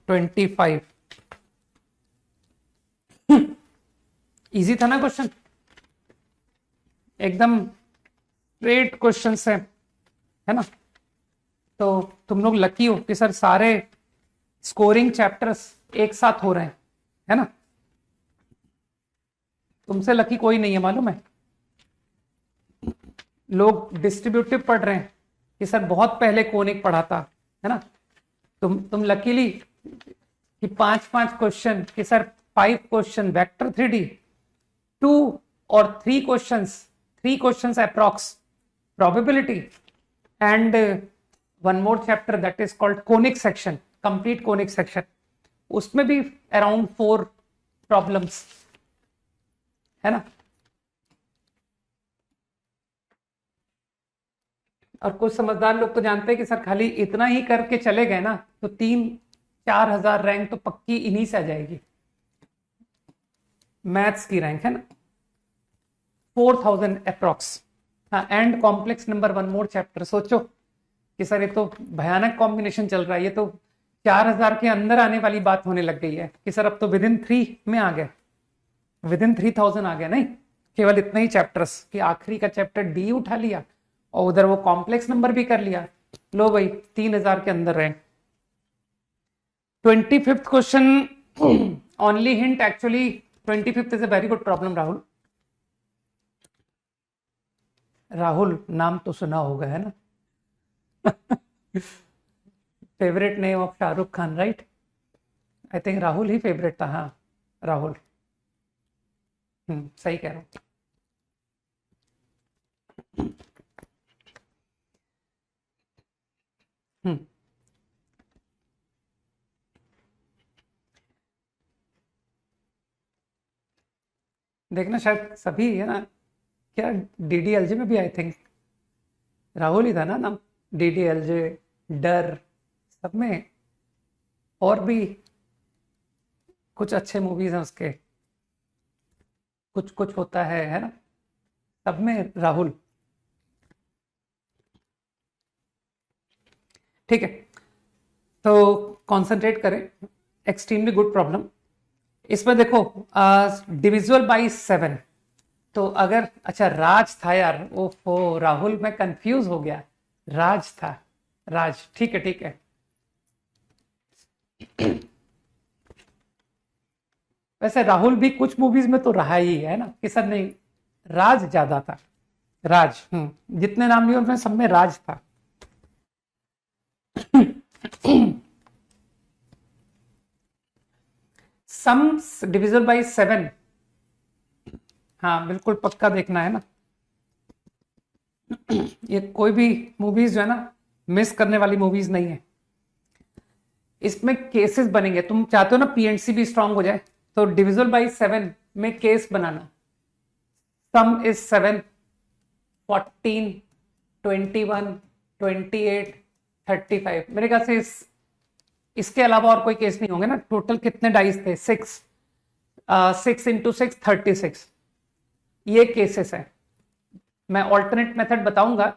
25। Easy था ना क्वेश्चन, एकदम स्ट्रेट क्वेश्चन है ना। तो तुम लोग लकी हो कि सर सारे स्कोरिंग चैप्टर्स एक साथ हो रहे हैं, है ना। तुमसे लकी कोई नहीं है, मालूम है। लोग डिस्ट्रीब्यूटिव पढ़ रहे हैं कि सर बहुत पहले कोनिक पढ़ा था, है ना। तुम लकीली कि 5 क्वेश्चन कि सर 5 क्वेश्चन वेक्टर 3D, 2 और 3 questions approx probability, and one more chapter that is called conic section, complete conic section, उसमें भी अराउंड 4 प्रॉब्लम्स, है ना। और कुछ समझदार लोग तो जानते हैं कि सर खाली इतना ही करके चले गए ना तो 3-4 हजार रैंक तो पक्की इन्हीं से आ जाएगी, मैथ्स की रैंक, है ना, 4000 अप्रॉक्स। हाँ, and complex number 1 more chapter. सोचो कि सर ये तो भयानक कॉम्बिनेशन चल रहा है, ये तो 4000 के अंदर आने वाली बात होने लग गई है कि सर अब तो विद इन 3 में आ गए, विद इन 3000 आ गया। नहीं, केवल इतने ही चैप्टर्स कि आखिरी का चैप्टर डी उठा लिया और उधर वो कॉम्प्लेक्स नंबर भी कर लिया, लो भाई 3000 के अंदर रहे। 25th question, only hint, actually 25th is a very good problem. Rahul नाम तो सुना होगा, है ना। Favourite name of Shahrukh Khan, right. I think Rahul he favourite था। हाँ राहुल, सही कह रहा हूं। देखना शायद सभी, है ना, क्या DDLJ में भी आई थिंक राहुल ही था ना नाम, DDLJ, डर, सब में, और भी कुछ अच्छे मूवीज हैं उसके, कुछ कुछ होता है ना, सब में राहुल। ठीक है, तो कंसंट्रेट करें। Extremely good problem. इसमें देखो डिविजिबल बाई 7, तो अगर अच्छा राज था यार, ओहो राहुल मैं कंफ्यूज हो गया, राज था, राज, ठीक है ठीक है। वैसे राहुल भी कुछ मूवीज में तो रहा ही है ना कि सर नहीं, राज ज्यादा था, राज, जितने नाम लिए उनमें सब में राज था। सम्स डिविजिबल बाई 7, हाँ बिल्कुल पक्का देखना है ना। ये कोई भी मूवीज जो है ना मिस करने वाली मूवीज नहीं है। इसमें केसेस बनेंगे, तुम चाहते हो ना पीएनसी भी स्ट्रांग हो जाए, तो डिविजिबल बाई 7 में केस बनाना। Some is 7, 14, 21, 28, 35। मेरे ख्याल से इसके अलावा और कोई केस नहीं होंगे ना। टोटल कितने डाइस थे? 6, 6 इंटू 6 36। ये केसेस है। मैं ऑल्टरनेट मेथड बताऊंगा,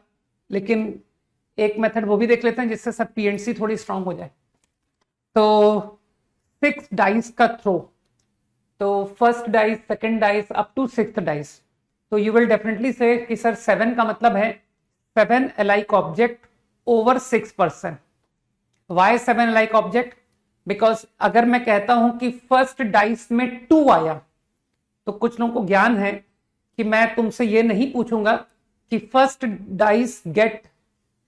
लेकिन एक मेथड वो भी देख लेते हैं जिससे सर पीएनसी थोड़ी स्ट्रांग हो जाए। तो 6 डाइस का थ्रो, तो first dice, second dice up to 6th dice, तो यू विल डेफिनेटली से कि सर 7 का मतलब है 7 alike object over 6 person. Why 7 alike object? Because अगर मैं कहता हूं कि फर्स्ट डाइस में 2 आया, तो कुछ लोगों को ज्ञान है कि मैं तुमसे ये नहीं पूछूंगा कि first dice get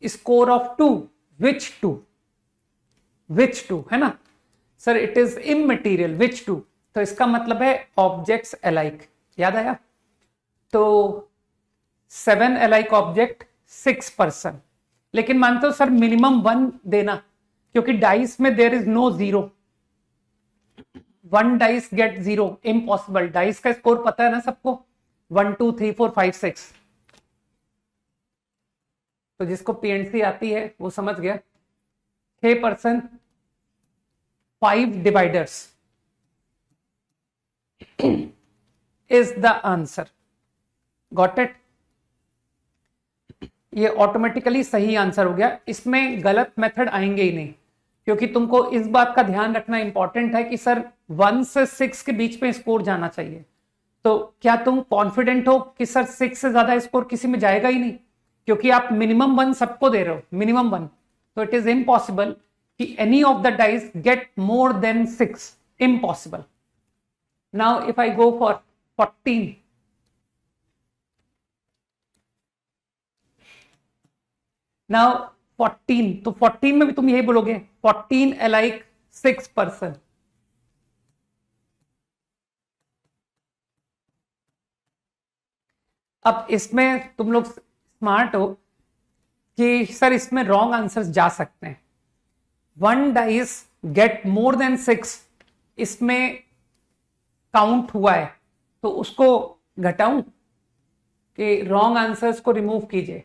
score of 2, which 2, which 2, है ना sir, it is immaterial, which 2, तो इसका मतलब है ऑब्जेक्ट्स अलाइक। याद आया? तो 7 अलाइक ऑब्जेक्ट 6 पर्सन। लेकिन मानते हो सर मिनिमम 1 देना, क्योंकि डाइस में there is no 0, 1 dice get 0, impossible. Dice का स्कोर पता है ना सबको, 1 2 3 4 5 6। तो जिसको पीएनसी आती है वो समझ गया। 6 person, 5 dividers is the answer. Got it? ये ऑटोमेटिकली सही आंसर हो गया, इसमें गलत मेथड आएंगे ही नहीं, क्योंकि तुमको इस बात का ध्यान रखना इंपॉर्टेंट है कि सर 1 से 6 के बीच में स्कोर जाना चाहिए। तो क्या तुम कॉन्फिडेंट हो कि सर 6 से ज्यादा स्कोर किसी में जाएगा ही नहीं? क्योंकि आप मिनिमम 1 सबको दे रहे हो, मिनिमम 1, तो इट इज इम्पॉसिबल कि any of the dice get more than 6, impossible. Now if I go for 14, now 14, तो 14 में भी तुम यही बोलोगे 14 alike 6 पर्सन। अब इसमें तुम लोग स्मार्ट हो कि सर इसमें रॉन्ग आंसर्स जा सकते हैं। 1 डाइस गेट मोर देन 6 इसमें काउंट हुआ है, तो उसको घटाऊं कि रॉन्ग आंसर्स को रिमूव कीजिए?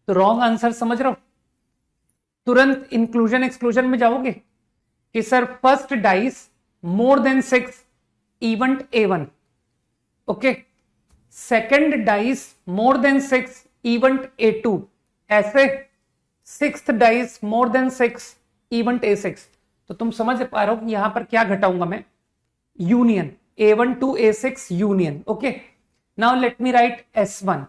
तो रॉन्ग आंसर समझ रहे हो, तुरंत इंक्लूजन एक्सक्लूजन में जाओगे कि sir first dice more than 6 event A1, okay, second dice more than 6 event A2, ऐसे 6th dice more than 6 event A6। तो तुम समझ पा रहे हो यहां पर क्या घटाऊंगा मैं? Union, A1 to A6 union. Okay, now let me right S1।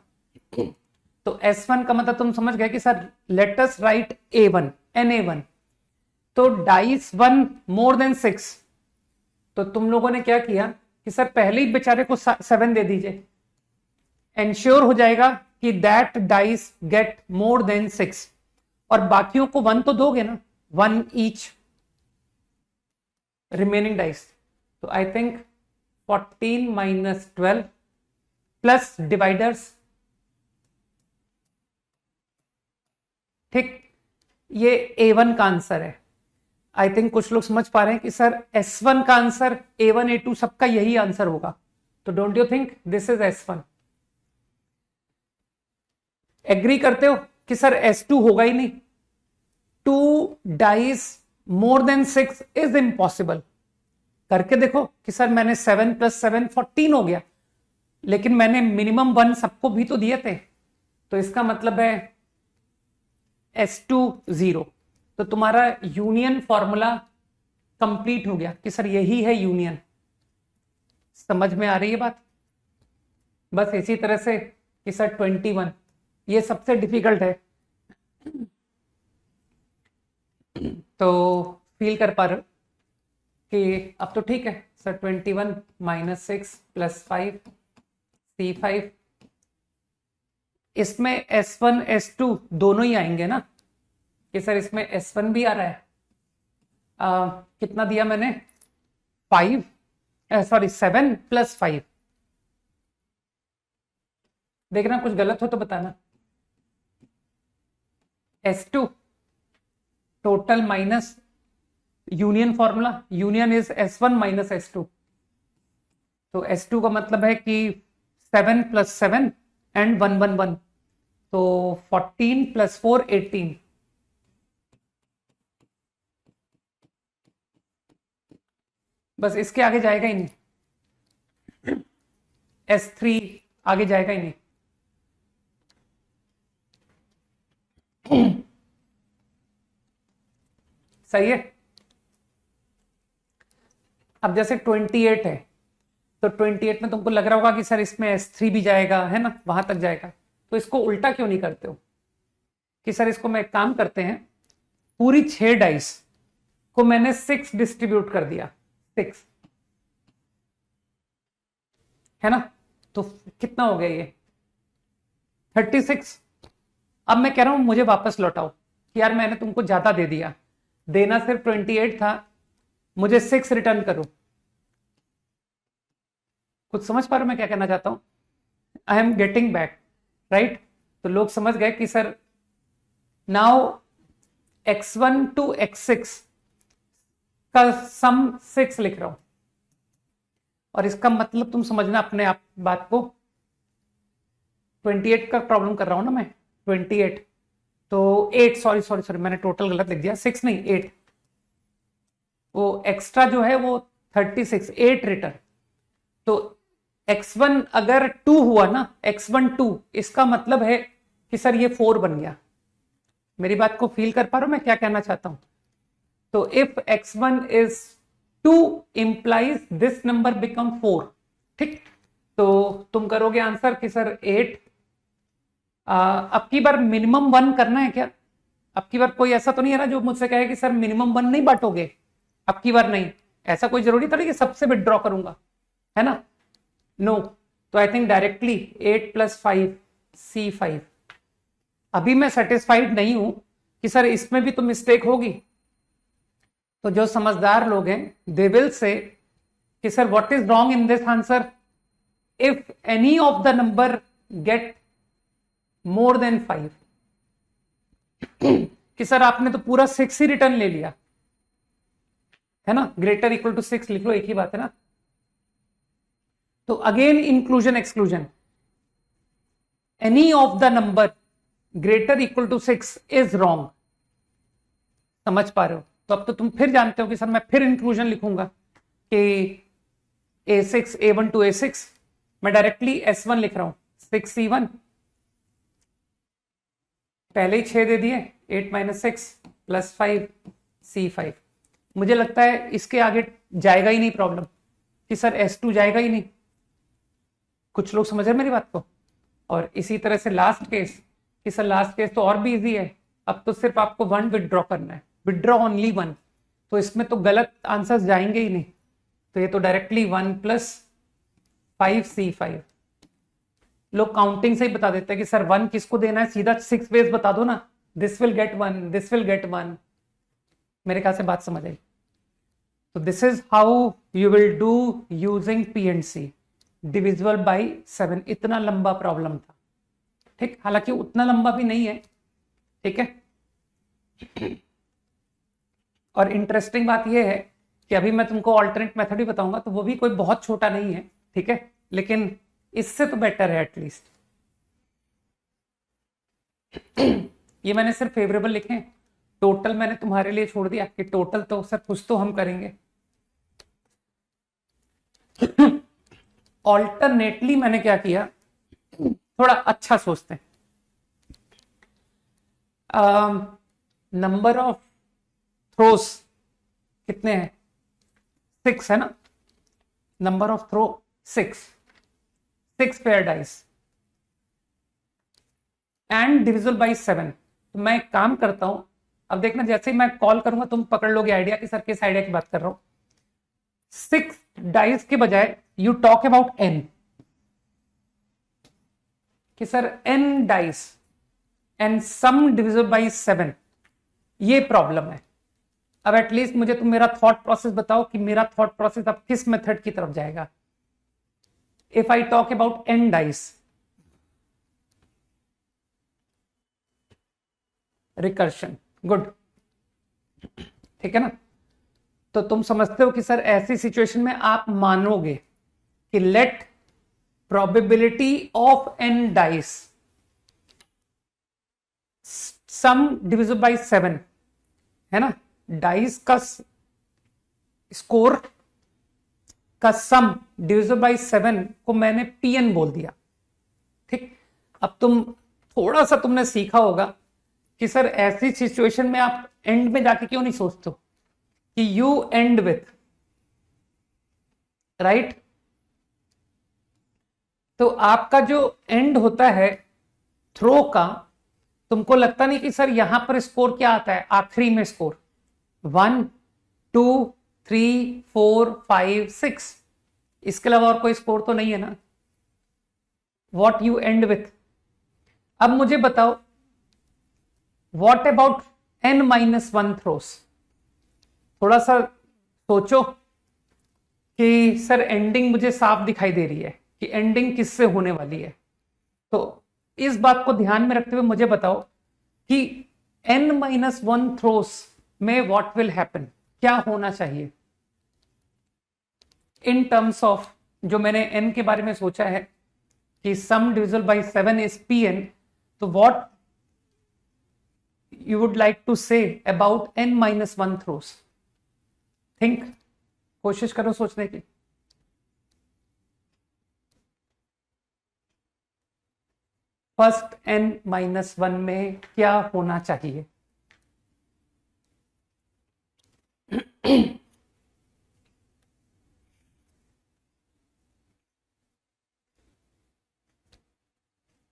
तो S1 का मतलब तुम समझ गए कि sir let us right A1, NA1। तो डाइस 1 मोर देन 6, तो तुम लोगों ने क्या किया कि सर पहले ही बेचारे को 7 दे दीजिए, एंश्योर हो जाएगा कि that dice get more than 6, और बाकियों को 1 तो दोगे ना, 1 ईच रिमेनिंग डाइस। तो I think 14 minus 12 plus dividers, ठीक, ये A1 का आंसर है। आई थिंक कुछ लोग समझ पा रहे हैं कि सर S1 का आंसर A1 A2 सबका यही आंसर होगा। तो don't you think this is S1? Agree करते हो कि सर S2 होगा ही नहीं? 2 dice more than 6 is impossible. करके देखो कि सर मैंने 7 + 7 14 हो गया, लेकिन मैंने मिनिमम 1 सबको भी तो दिए थे, तो इसका मतलब है S2 0। तो तुम्हारा यूनियन फॉर्मूला कंप्लीट हो गया कि सर यही है यूनियन। समझ में आ रही है बात? बस इसी तरह से कि सर 21 ये सबसे डिफिकल्ट है, तो फील कर पा रहे हो कि अब तो ठीक है सर 21 -6 + 5 C5, इसमें S1 S2 दोनों ही आएंगे ना कि सर इसमें S1 भी आ रहा है। कितना दिया मैंने? 5 सॉरी 7 + 5। देखना कुछ गलत हो तो बताना। S2 total minus union formula, union is S1 - S2, तो S2 का मतलब है कि 7 + 7 एंड 1 1 1, तो 14 + 4 18। बस इसके आगे जाएगा ही नहीं, S3 आगे जाएगा ही नहीं। सही है। अब जैसे 28 है, तो 28 में तुमको लग रहा होगा कि सर इसमें S3 भी जाएगा, है ना, वहां तक जाएगा। तो इसको उल्टा क्यों नहीं करते हो कि सर इसको मैं एक काम करते हैं, पूरी 6 डाइस को मैंने 6 डिस्ट्रीब्यूट कर दिया, 6, है ना, तो कितना हो गया ये 36। अब मैं कह रहा हूं मुझे वापस लौटाओ कि यार मैंने तुमको ज्यादा दे दिया, देना सिर्फ 28 था, मुझे 6 रिटर्न करो। कुछ समझ पा रहे हो मैं क्या कहना चाहता हूं? I am getting back, right? तो लोग समझ गए कि sir now x1 to x6 का सम 6 लिख रहा हूं, और इसका मतलब तुम समझना अपने आप बात को। 28 का प्रॉब्लम कर रहा हूं ना मैं, 28, तो 8, सॉरी सॉरी सॉरी मैंने टोटल गलत लिख दिया, 6 नहीं 8, वो एक्स्ट्रा जो है वो 36, 8 रिटर्न। तो x1 अगर 2 हुआ ना, x1 2, इसका मतलब है कि सर ये 4 बन गया। मेरी बात को फील कर पा रहे हो मैं क्या कहना चाहता हूं? तो if x1 is 2 implies this number become 4, ठीक? तो तुम करोगे आंसर कि सर 8। अब की बार मिनिमम 1 करना है क्या? अब की बार कोई ऐसा तो नहीं है ना जो मुझसे कहे कि सर मिनिमम 1 नहीं बांटोगे? अब की बार नहीं, ऐसा कोई जरूरी थोड़ी कि सबसे विड्रॉ करूंगा, है ना? नो, तो आई थिंक डायरेक्टली 8 + 5 C5। अभी मैं सेटिस्फाइड नहीं हूं कि सर इसमें भी तो मिस्टेक होगी, तो जो समझदार लोग हैं दे विल से कि sir what is wrong in this answer, if any of the number get more than 5, कि सर आपने तो पूरा 6 ही रिटर्न ले लिया, है ना, ग्रेटर इक्वल टू 6 लिख लो, एक ही बात है ना। तो again inclusion exclusion, any of the number greater equal to 6 is wrong. समझ पा रहे हो? तो अब तो तुम फिर जानते हो कि सर मैं फिर इंक्लूजन लिखूंगा कि A6 A1 to A6, मैं डायरेक्टली S1 लिख रहा हूं, 6 C1, पहले ही 6 दे दिए, 8 - 6 + 5 C5। मुझे लगता है इसके आगे जाएगा ही नहीं प्रॉब्लम कि सर S2 जाएगा ही नहीं। कुछ लोग समझ रहे मेरी बात को? और इसी तरह से लास्ट केस कि सर लास्ट केस तो और भी इजी है, अब तो सिर्फ आपको 1 विदड्रॉ करना है, विदड्रॉ ओनली 1, तो इसमें तो गलत आंसर्स जाएंगे ही नहीं, तो ये तो डायरेक्टली 1 + 5 C5। लोग काउंटिंग से ही बता देते हैं कि सर 1 किसको देना है, सीधा 6 वेज बता दो ना, this will get 1, this will get 1। मेरे ख्याल से बात समझ आई। तो this is how you will do using PNC, divisible by 7। इतना लंबा प्रॉब्लम था, ठीक, हालांकि उतना लंबा भी नहीं है, ठीक है। और इंटरेस्टिंग बात यह है कि अभी मैं तुमको ऑल्टरनेट मेथड ही बताऊंगा, तो वो भी कोई बहुत छोटा नहीं है, ठीक है, लेकिन इससे तो बेटर है एटलीस्ट। ये मैंने सिर्फ फेवरेबल लिखे, टोटल मैंने तुम्हारे लिए छोड़ दिया कि टोटल तो सर कुछ तो हम करेंगे। ऑल्टरनेटली मैंने क्या किया, थोड़ा अच्छा सोचते हैं। नंबर ऑफ थ्रोस कितने हैं? 6 है ना, number of throw 6 pair dice and divisible by 7। तो मैं एक काम करता हूं, अब देखना जैसे ही मैं कॉल करूंगा तुम पकड़ लोगे आइडिया कि सर किस आइडिया की बात कर रहा हूं। 6 डाइस के बजाय यू टॉक अबाउट n, कि sir n dice and sum divisible by 7, ये प्रॉब्लम है। अब एटलीस्ट मुझे तुम मेरा थॉट प्रोसेस बताओ कि मेरा थॉट प्रोसेस अब किस मेथड की तरफ जाएगा। If I talk about n dice, recursion, good, ठीक है ना। तो तुम समझते हो कि सर ऐसी सिचुएशन में आप मानोगे कि let probability of n dice sum divisible by 7, है ना, डाइस का स्कोर का सम डिविजिबल बाई 7 को मैंने pn बोल दिया, ठीक। अब तुम थोड़ा सा तुमने सीखा होगा कि सर ऐसी सिचुएशन में आप एंड में जाके क्यों नहीं सोचते हो कि यू एंड विथ, राइट। तो आपका जो एंड होता है थ्रो का, तुमको लगता नहीं कि सर यहां पर स्कोर क्या आता है आखिरी में, स्कोर 1 2 3 4 5 6, इसके अलावा और कोई स्कोर तो नहीं है ना, व्हाट यू एंड विथ। अब मुझे बताओ व्हाट अबाउट n-1 थ्रोस। थोड़ा सा सोचो कि सर एंडिंग मुझे साफ दिखाई दे रही है कि एंडिंग किससे होने वाली है। तो इस बात को ध्यान में रखते हुए मुझे बताओ कि n-1 थ्रोस में व्हाट विल हैपन, क्या होना चाहिए इन टर्म्स ऑफ, जो मैंने n के बारे में सोचा है कि सम डिविजिबल बाई 7 इज pn, तो what you would like to say about n-1 throws? Think, कोशिश करो सोचने की। फर्स्ट n-1 में क्या होना चाहिए?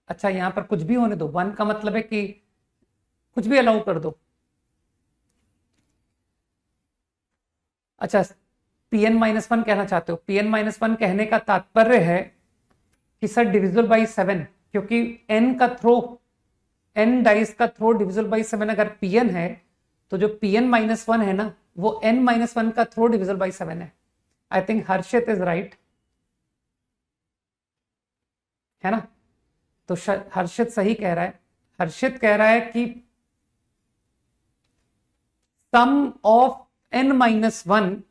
अच्छा, यहां पर कुछ भी होने दो, 1 का मतलब है कि कुछ भी अलाउ कर दो। अच्छा, pn-1 कहना चाहते हो। pn-1 कहने का तात्पर्य है कि सर डिविजिबल बाई 7, क्योंकि n का थ्रो, n डाइस का थ्रो डिविजिबल बाई 7 अगर pn है, तो जो pn-1 है ना, वो n-1 का थ्रो डिविजिबल बाई 7 है। I think Harshit is right, है ना। तो हर्षित सही कह रहा है। हर्षित कह रहा है कि sum of n-1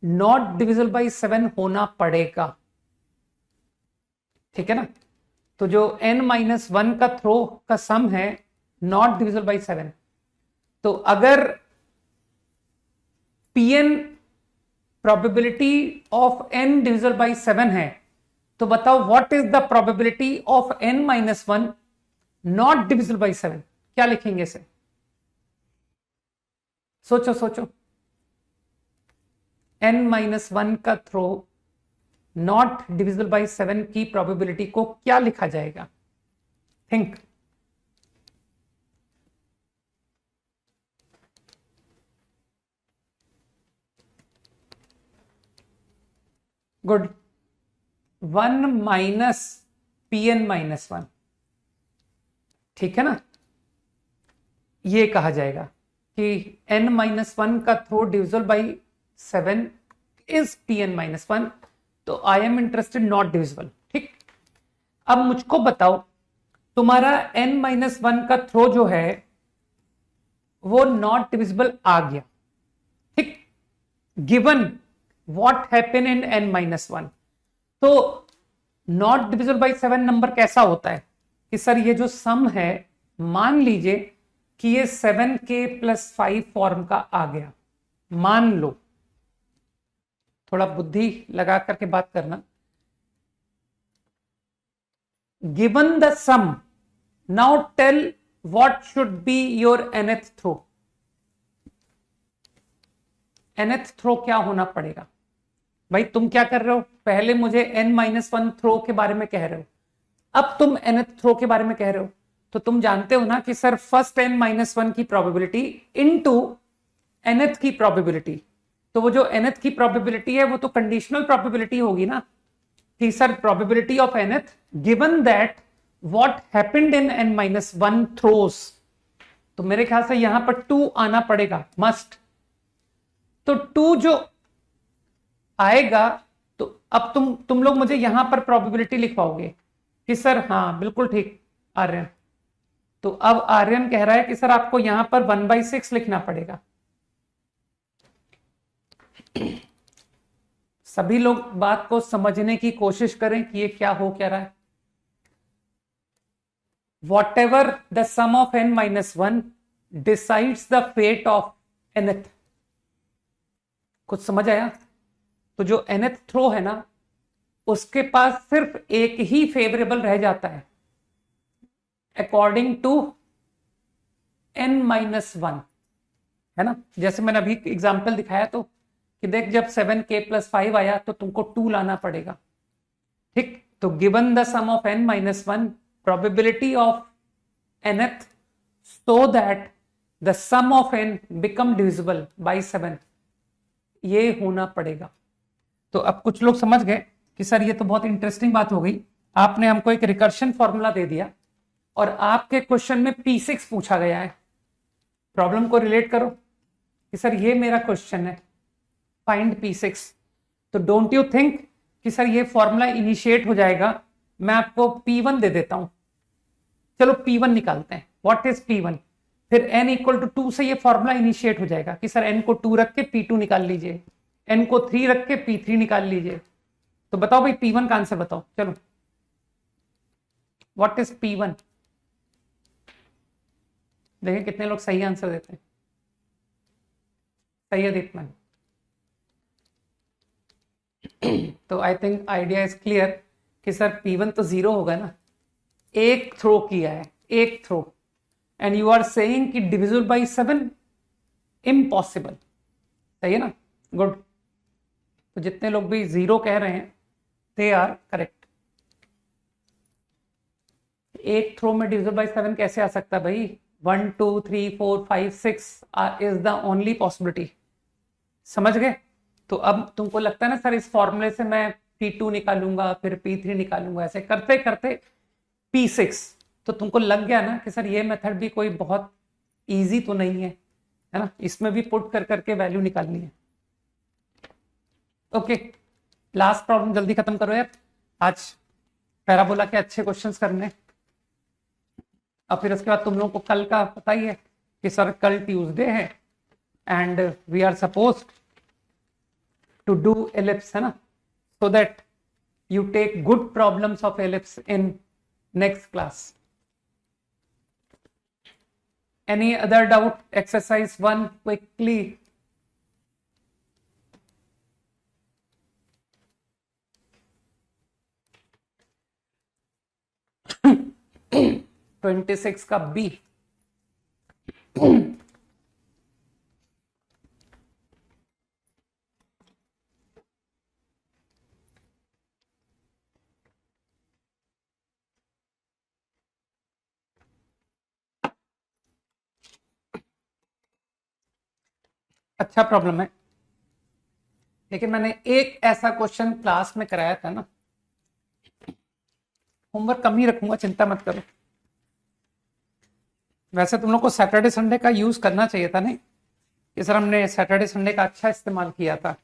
not divisible by 7 होना पड़ेगा, ठीक है ना। तो जो n-1 का थ्रो का सम है नॉट डिविजिबल बाई 7, तो अगर pn probability of n divisible by 7 है, तो बताओ what is the probability of n-1 not divisible by 7, क्या लिखेंगे इसे? सोचो सोचो, n-1 का थ्रो नॉट डिविजिबल बाई 7 की प्रोबेबिलिटी को क्या लिखा जाएगा? थिंक। गुड, 1 माइनस pn-1, ठीक है ना। ये कहा जाएगा कि n-1 का throw divisible by 7 is pn-1, तो I am interested not divisible, ठीक। अब मुझको बताओ तुम्हारा n-1 का थ्रो जो है वो नॉट डिविजिबल आ गया, ठीक, given what happen in n-1। तो नॉट डिविजिबल बाई 7 नंबर कैसा होता है कि सर ये जो सम है, मान लीजिए कि ये 7k+5 फॉर्म का आ गया, मान लो, थोड़ा बुद्धि लगा करके बात करना। Given the sum, now tell what should be your nth throw. nth throw क्या होना पड़ेगा? भाई तुम क्या कर रहे हो, पहले मुझे n-1 थ्रो के बारे में कह रहे हो, अब तुम nth थ्रो के बारे में कह रहे हो, तो तुम जानते हो ना कि सर फर्स्ट n-1 की प्रोबेबिलिटी इनटू nth की प्रोबेबिलिटी, तो वो जो nth की प्रोबेबिलिटी है वो तो कंडीशनल प्रोबेबिलिटी होगी ना कि sir probability of nth given that what happened in n-1 throws, तो मेरे ख्याल से यहां पर 2 आना पड़ेगा मस्ट। तो 2 जो आएगा, तो अब तुम लोग मुझे यहां पर प्रोबेबिलिटी लिखवाओगे कि सर हाँ बिल्कुल ठीक आर्यन, तो अब आर्यन कह रहा है कि सर आपको यहां पर 1/6 लिखना पड़ेगा। सभी लोग बात को समझने की कोशिश करें कि ये क्या हो क्या रहा है। Whatever the sum of n-1 decides the fate of nth, कुछ समझ आया? तो जो nth थ्रो है ना, उसके पास सिर्फ एक ही फेवरेबल रह जाता है अकॉर्डिंग टू n-1, है ना। जैसे मैंने अभी एग्जांपल दिखाया तो कि देख जब 7k+5 आया तो तुमको 2 लाना पड़ेगा, ठीक। तो given the sum of n-1 probability of nth so that the sum of n become divisible by 7, ये होना पड़ेगा। तो अब कुछ लोग समझ गए कि सर ये तो बहुत इंटरेस्टिंग बात हो गई, आपने हमको एक रिकर्शन फॉर्मूला दे दिया और आपके क्वेश्चन में P6 पूछा गया है। प्रॉब्लम को रिलेट करो कि सर ये मेरा क्वेश्चन है, फाइंड P6, तो डोंट यू थिंक कि सर ये फॉर्मूला इनिशिएट हो जाएगा। मैं आपको P1 दे देता हूं, चलो P1 निकालते हैं। What is P1? फिर n = 2 से ये फॉर्मूला इनिशिएट हो जाएगा कि सर n को 2 रख के P2 निकाल लीजिए, n को 3 रख के P3 निकाल लीजिए। तो बताओ भाई P1 का आंसर बताओ, चलो व्हाट इज P1? देखिए कितने लोग सही आंसर देते हैं। सही है दीपमन। तो I think idea is clear कि सर P1 तो 0 होगा ना, एक थ्रो किया है, एक throw, and you are saying कि डिविजिबल बाय 7 इम्पॉसिबल, सही है ना, गुड। तो जितने लोग भी 0 कह रहे हैं दे आर करेक्ट। एक थ्रो में डिविजिबल बाय 7 कैसे आ सकता है भाई? 1 2 3 4 5 6 इज द ओनली पॉसिबिलिटी, समझ गए? तो अब तुमको लगता है ना सर इस फॉर्मूले से मैं P2 निकालूंगा फिर P3 निकालूंगा, ऐसे करते करते P6, तो तुमको लग गया ना कि सर ये मेथड भी कोई बहुत इजी तो नहीं है ना, इसमें भी पुट कर करके वैल्यू निकालनी है। ओके, लास्ट प्रॉब्लम जल्दी खत्म करो यार, आज पैराबोला के अच्छे क्वेश्चंस करने, और फिर उसके बाद तुम लोगों को कल का पता ही है कि सर कल ट्यूसडे है and we are supposed to do ellipse, है ना, so that you take good problems of ellipse in next class. Any other doubt? Exercise 1 quickly. Twenty 26 का B। अच्छा प्रॉब्लम है, लेकिन मैंने एक ऐसा क्वेश्चन क्लास में कराया था ना, होमवर्क कम ही रखूंगा, चिंता मत करो। वैसे तुम लोग को सैटरडे संडे का यूज करना चाहिए था, नहीं कि सर हमने सैटरडे संडे का अच्छा इस्तेमाल किया था।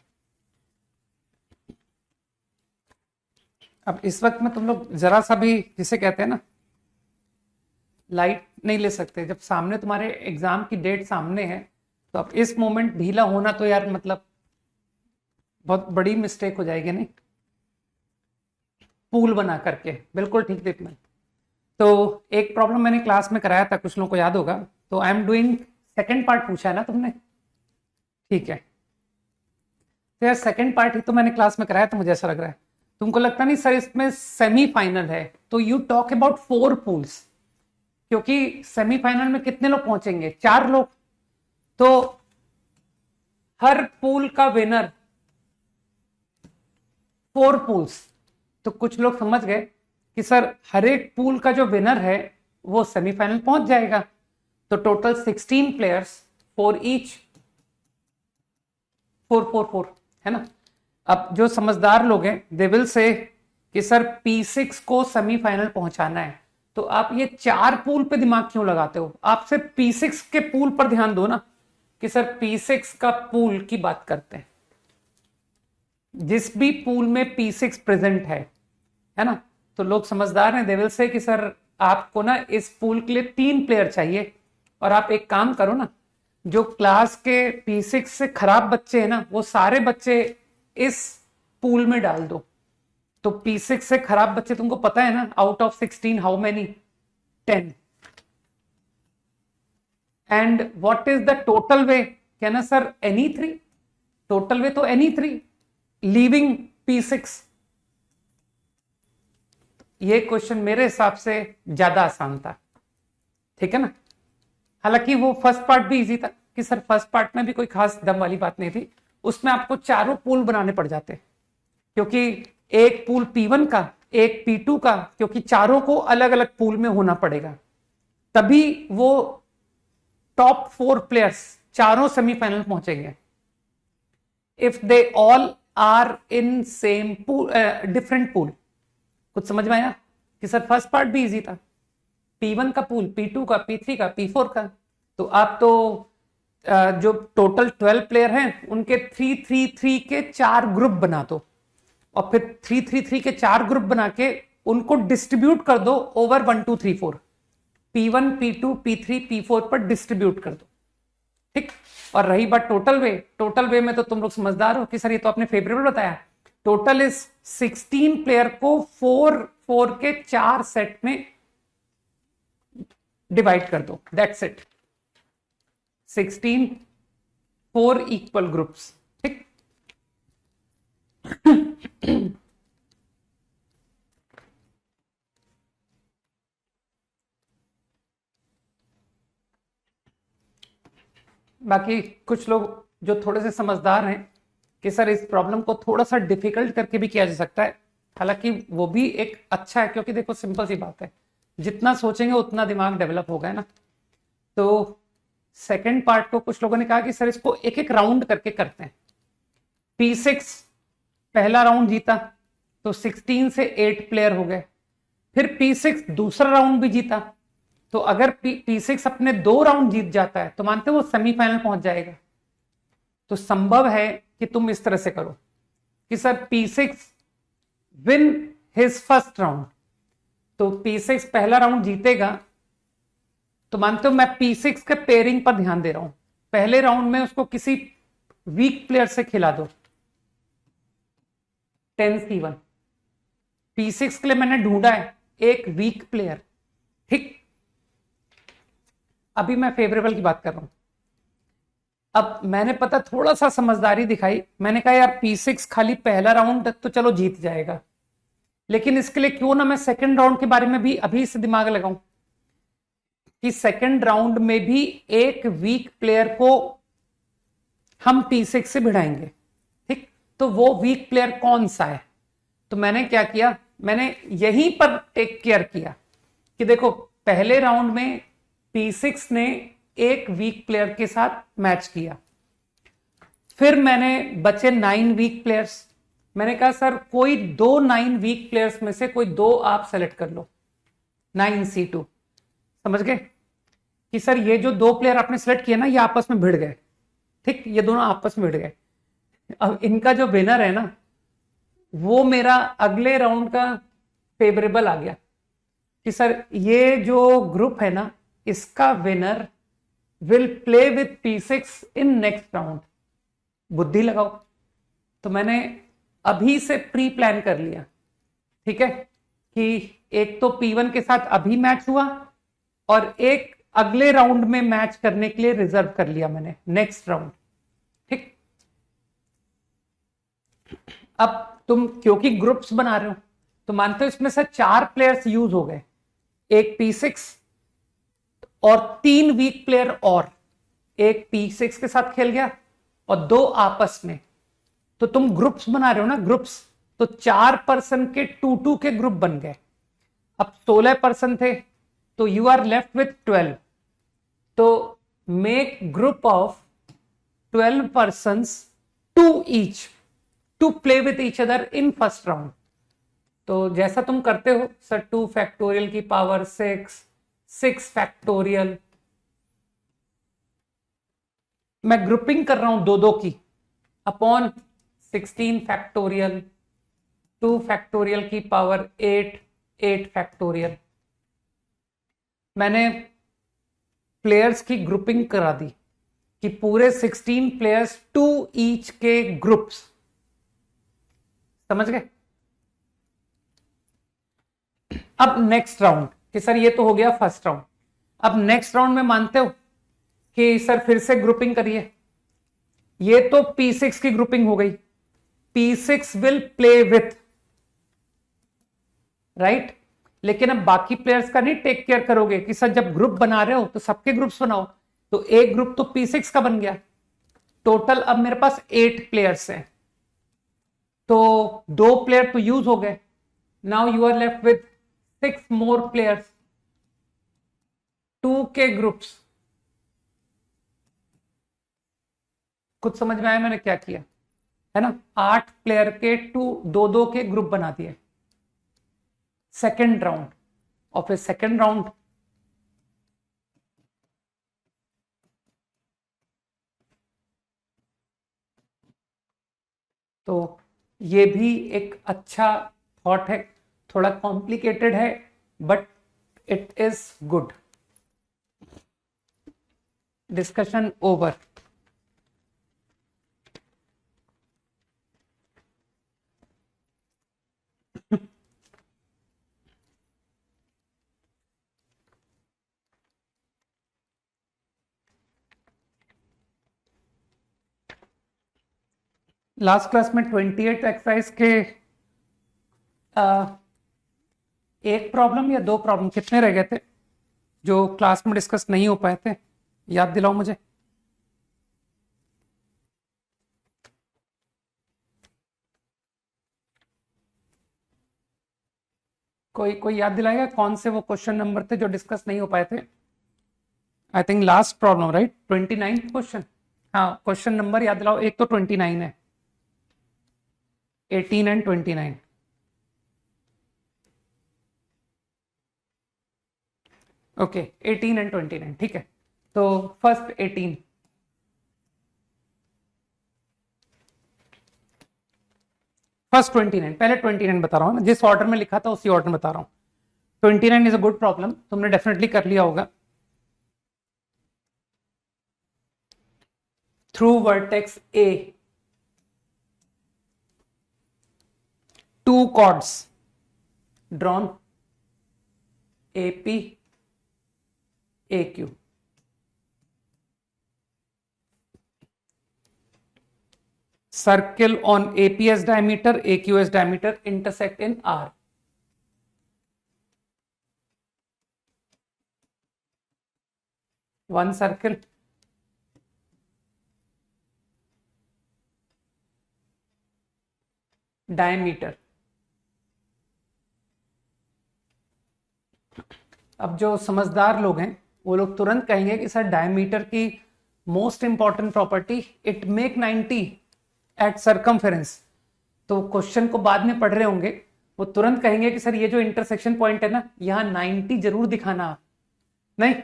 अब इस वक्त में तुम लोग जरा सा भी जिसे कहते हैं ना लाइट नहीं ले सकते, जब सामने तुम्हारे एग्जाम की डेट सामने है, तो अब इस मोमेंट ढीला होना तो यार मतलब बहुत बड़ी मिस्टेक हो जाएगी, नहीं पूल बना करके। बिल्कुल ठीक दीपमन। तो एक प्रॉब्लम मैंने क्लास में कराया था, कुछ लोगों को याद होगा, तो I am doing second part पूछा है ना तुमने, ठीक है। तो यार सेकेंड पार्ट ही तो मैंने क्लास में कराया, तो मुझे ऐसा लग रहा है तुमको लगता नहीं सर इसमें सेमीफाइनल है, तो यू टॉक अबाउट 4 पूल्स, क्योंकि सेमीफाइनल में कितने लोग पहुंचेंगे? 4 लोग, तो हर पूल का विनर 4 पूल्स। तो कुछ लोग समझ गए कि सर हर एक पूल का जो विनर है वो सेमीफाइनल पहुंच जाएगा। तो टोटल 16 प्लेयर्स, 4 ईच, 4 है ना। अब जो समझदार लोग हैं दे विल से कि सर P6 को सेमीफाइनल पहुंचाना है। तो आप ये 4 पूल पे दिमाग क्यों लगाते हो, आप सिर्फ P6 के पूल पर ध्यान दो ना, कि सर P6 का पूल की बात करते हैं। जिस भी पूल में P6 प्रेजेंट है ना, तो लोग समझदार हैं, दे विल से कि सर आपको ना इस पूल के लिए 3 प्लेयर चाहिए, और आप एक काम करो ना, जो क्लास के P6 से खराब बच्चे हैं ना वो सारे बच्चे इस पूल में डाल दो। तो P6 से खराब बच्चे तुमको पता है ना, out of 16 how many, 10। And what is the total way, कहना सर एनी 3, टोटल वे तो एनी 3 लीविंग P6। ये क्वेश्चन मेरे हिसाब से ज्यादा आसान था, ठीक है ना। हालांकि वो फर्स्ट पार्ट भी इजी था, कि सर फर्स्ट पार्ट में भी कोई खास दम वाली बात नहीं थी, उसमें आपको चारों पूल बनाने पड़ जाते, क्योंकि एक पूल P1 का, एक P2 का, क्योंकि चारों को अलग अलग पूल में होना पड़ेगा, तभी वो टॉप 4 प्लेयर्स चारों सेमीफाइनल पहुंचेंगे। If they all are in same pool, different pool. कुछ समझ में आया कि सर फर्स्ट पार्ट भी इजी था, P1 का पूल, P2 का, P3 का, P4 का। तो आप तो जो टोटल 12 प्लेयर हैं उनके 3-3-3 के 4 ग्रुप बना दो, और फिर 3-3-3 के 4 ग्रुप बना के उनको डिस्ट्रीब्यूट कर दो over 1 2 3 4, P1 P2 P3 P4 पर डिस्ट्रीब्यूट कर दो, ठीक। और रही बात टोटल वे, टोटल वे में तो तुम लोग समझदार हो कि सर ये तो आपने फेवरेबल बताया। टोटल इस 16 प्लेयर को 4-4 के 4 सेट में डिवाइड कर दो, दैट्स इट। 16 4 इक्वल ग्रुप्स, ठीक। बाकी कुछ लोग जो थोड़े से समझदार हैं कि सर इस प्रॉब्लम को थोड़ा सा डिफिकल्ट करके भी किया जा सकता है, हालांकि वो भी एक अच्छा है, क्योंकि देखो सिंपल सी बात है, जितना सोचेंगे उतना दिमाग डेवलप होगा, है ना। तो सेकंड पार्ट को कुछ लोगों ने कहा कि सर इसको एक एक राउंड करके करते हैं। P6 पहला राउंड जीता तो 16 से 8 प्लेयर हो गए, फिर P6 दूसरा राउंड भी जीता, तो अगर P6 अपने 2 राउंड जीत जाता है तो मानते हो वो सेमीफाइनल पहुंच जाएगा। तो संभव है कि तुम इस तरह से करो कि sir P6 win his first round, तो P6 पहला राउंड जीतेगा, तो मानते हो मैं P6 के पेयरिंग पर ध्यान दे रहा हूं, पहले राउंड में उसको किसी वीक प्लेयर से खिला दो, 10C1। P6 के लिए मैंने ढूंढा है एक वीक प्लेयर, ठीक। अभी मैं फेवरेबल की बात कर रहा हूं। अब मैंने पता थोड़ा सा समझदारी दिखाई, मैंने कहा यार P6 खाली पहला राउंड तो चलो जीत जाएगा, लेकिन इसके लिए क्यों ना मैं सेकंड राउंड के बारे में भी अभी से दिमाग लगाऊं, कि सेकंड राउंड में भी एक वीक प्लेयर को हम P6 से भिड़ाएंगे, ठीक। तो वो वीक प्लेयर कौन सा है, तो मैंने क्या किया, मैंने यहीं पर टेक केयर किया कि देखो पहले राउंड में P6 ने एक वीक प्लेयर के साथ मैच किया, फिर मैंने बचे 9 वीक प्लेयर्स, मैंने कहा सर कोई 2 9 वीक प्लेयर्स में से कोई 2 आप सेलेक्ट कर लो, 9C2। समझ गए कि सर ये जो 2 प्लेयर आपने सेलेक्ट किया ना ये आपस में भिड़ गए, ठीक, ये दोनों आपस में भिड़ गए। अब इनका जो विनर है ना वो मेरा अगले राउंड का फेवरेबल आ गया, कि सर ये जो ग्रुप है ना इसका winner will play with P6 in next round. बुद्धि लगाओ, तो मैंने अभी से प्री प्लान कर लिया, ठीक है, कि एक तो P1 के साथ अभी मैच हुआ और एक अगले राउंड में मैच करने के लिए रिजर्व कर लिया मैंने, नेक्स्ट राउंड, ठीक। अब तुम क्योंकि ग्रुप्स बना रहे हो तो मानते हो इसमें से 4 प्लेयर्स यूज हो गए, एक P6 और 3 वीक प्लेयर, और एक P6 के साथ खेल गया और 2 आपस में, तो तुम ग्रुप्स बना रहे हो ना, ग्रुप्स, तो 4 पर्सन के 2-2 के ग्रुप बन गए। अब 16 पर्सन थे तो यू आर लेफ्ट विथ 12। तो make group of 12 persons, 2 each, to play with each other in first round। तो जैसा तुम करते हो सर, 2 फैक्टोरियल की पावर 6, 6 फैक्टोरियल, मैं ग्रुपिंग कर रहा हूं 2-2 की अपॉन 16 फैक्टोरियल, 2 फैक्टोरियल की पावर 8, 8 फैक्टोरियल। मैंने प्लेयर्स की ग्रुपिंग करा दी कि पूरे 16 प्लेयर्स 2 ईच के ग्रुप्स। समझ गए? अब नेक्स्ट राउंड कि सर ये तो हो गया फर्स्ट राउंड। अब नेक्स्ट राउंड में मानते हो कि सर फिर से ग्रुपिंग करिए। ये तो P6 की ग्रुपिंग हो गई। P6 will play with, right. लेकिन अब बाकी प्लेयर्स का नहीं टेक केयर करोगे कि सर जब ग्रुप बना रहे हो तो सबके ग्रुप्स बनाओ। तो एक ग्रुप तो P6 का बन गया। टोटल अब मेरे पास 8 प्लेयर्स हैं, तो 2 प्लेयर तो यूज हो गए। Now you are left with 6 more players, 2 के ग्रुप्स। कुछ समझ में आया मैंने क्या किया है ना? 8 प्लेयर के 2-2 के ग्रुप बना दिए। सेकेंड राउंड, और फिर सेकेंड राउंड तो ये भी एक अच्छा थॉट है, थोड़ा कॉम्प्लिकेटेड है but it is good. Discussion over. Last class में 28 एक्सरसाइज के एक प्रॉब्लम या 2 प्रॉब्लम कितने रह गए थे जो क्लास में डिस्कस नहीं हो पाए थे? याद दिलाओ मुझे। कोई याद दिलाएगा कौन से वो क्वेश्चन नंबर थे जो डिस्कस नहीं हो पाए थे? I think last problem, right? 29 question. हाँ, क्वेश्चन नंबर याद दिलाओ। एक तो 29 है, 18 एंड 29। ओके, 18 एंड 29, ठीक है। तो फर्स्ट 18, फर्स्ट 29, पहले 29 बता रहा हूँ, जिस ऑर्डर में लिखा था उसी ऑर्डर में बता रहा हूँ। 29 इज अ गुड प्रॉब्लम, तुमने डेफिनेटली कर लिया होगा। Through vertex A 2 chords drawn, AP, AQ। Circle on AP as diameter, AQ as diameter intersect in R। One circle, diameter। अब जो समझदार लोग हैं वो लोग तुरंत कहेंगे कि सर डायमीटर की most important property it make 90 at circumference. तो क्वेश्चन को बाद में पढ़ रहे होंगे, वो तुरंत कहेंगे कि सर ये जो इंटरसेक्शन पॉइंट है ना, यहां 90 जरूर दिखाना। नहीं,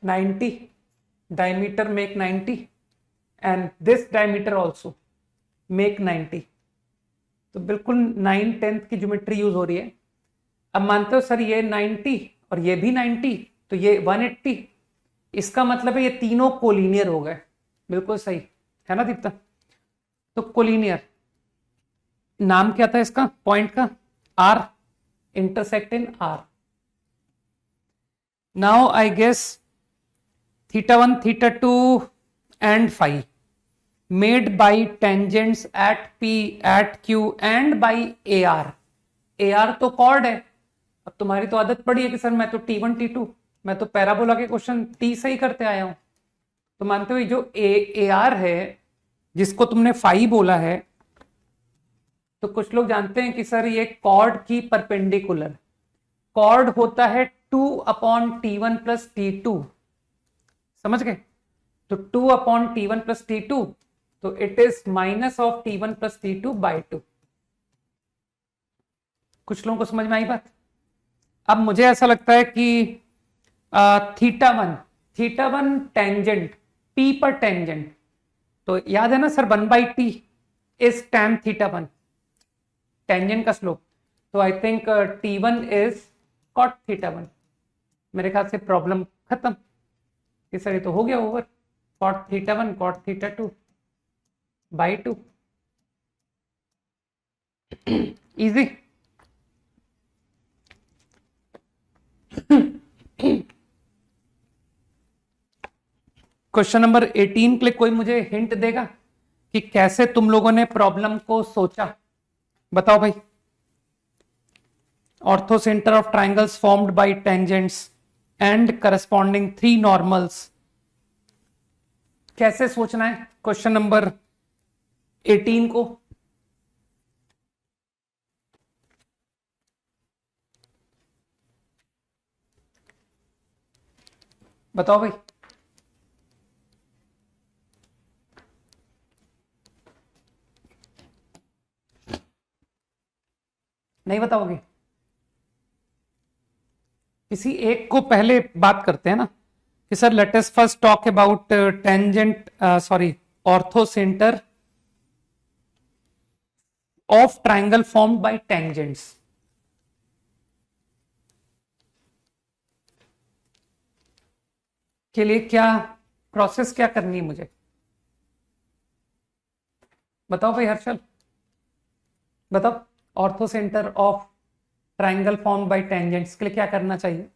ninety diameter make 90 and this diameter also make 90। तो बिल्कुल 9/10 की ज्योमेट्री यूज हो रही है। अब मानते हो सर ये 90 और ये भी 90, तो ये 180। इसका मतलब है ये तीनों कोलिनियर हो गए। बिल्कुल सही है ना दीप्ता? तो कोलिनियर, नाम क्या था इसका पॉइंट का? R, intersect in R. Now I guess θ1, θ2 and phi made by tangents at P, at Q and by AR। AR तो कॉर्ड है। अब तुम्हारी तो आदत पड़ी है कि सर मैं तो T1, T2, मैं तो पैराबोला के क्वेश्चन T से ही करते आया हूं। तो मानते हो ये जो ए आर है जिसको तुमने फाई बोला है, तो कुछ लोग जानते हैं कि सर ये कॉर्ड की परपेंडिकुलर, कॉर्ड होता है 2/T1 प्लस T2, समझ गए? तो 2/T1 प्लस T2, तो it is minus of T1 plus T2 by 2। कुछ लोगों को समझ में आई बात? अब मुझे ऐसा लगता है कि थीटा वन टेंजेंट P पर टेंजेंट, तो याद है ना sir 1/T is tan θ1, tangent का स्लोप। तो I think T1 is cot θ1। मेरे ख्याल से प्रॉब्लम खत्म। ये सर ये तो हो गया over, cot θ1 cot θ2 by 2, easy. Question number 18 के लिए कोई मुझे हिंट देगा कि कैसे तुम लोगों ने प्रॉब्लम को सोचा? बताओ भाई। Orthocentre of triangles formed by tangents and corresponding 3 normals, कैसे सोचना है क्वेश्चन नंबर 18 को? बताओ भाई। नहीं बताओगे? किसी एक को पहले बात करते हैं ना कि sir let us first talk about tangent sorry orthocentre of triangle formed by tangents. के लिए क्या प्रोसेस क्या करनी है मुझे? बताओ भाई हर्षल, बताओ। Orthocentre of triangle form by tangents के लिए क्या करना चाहिए?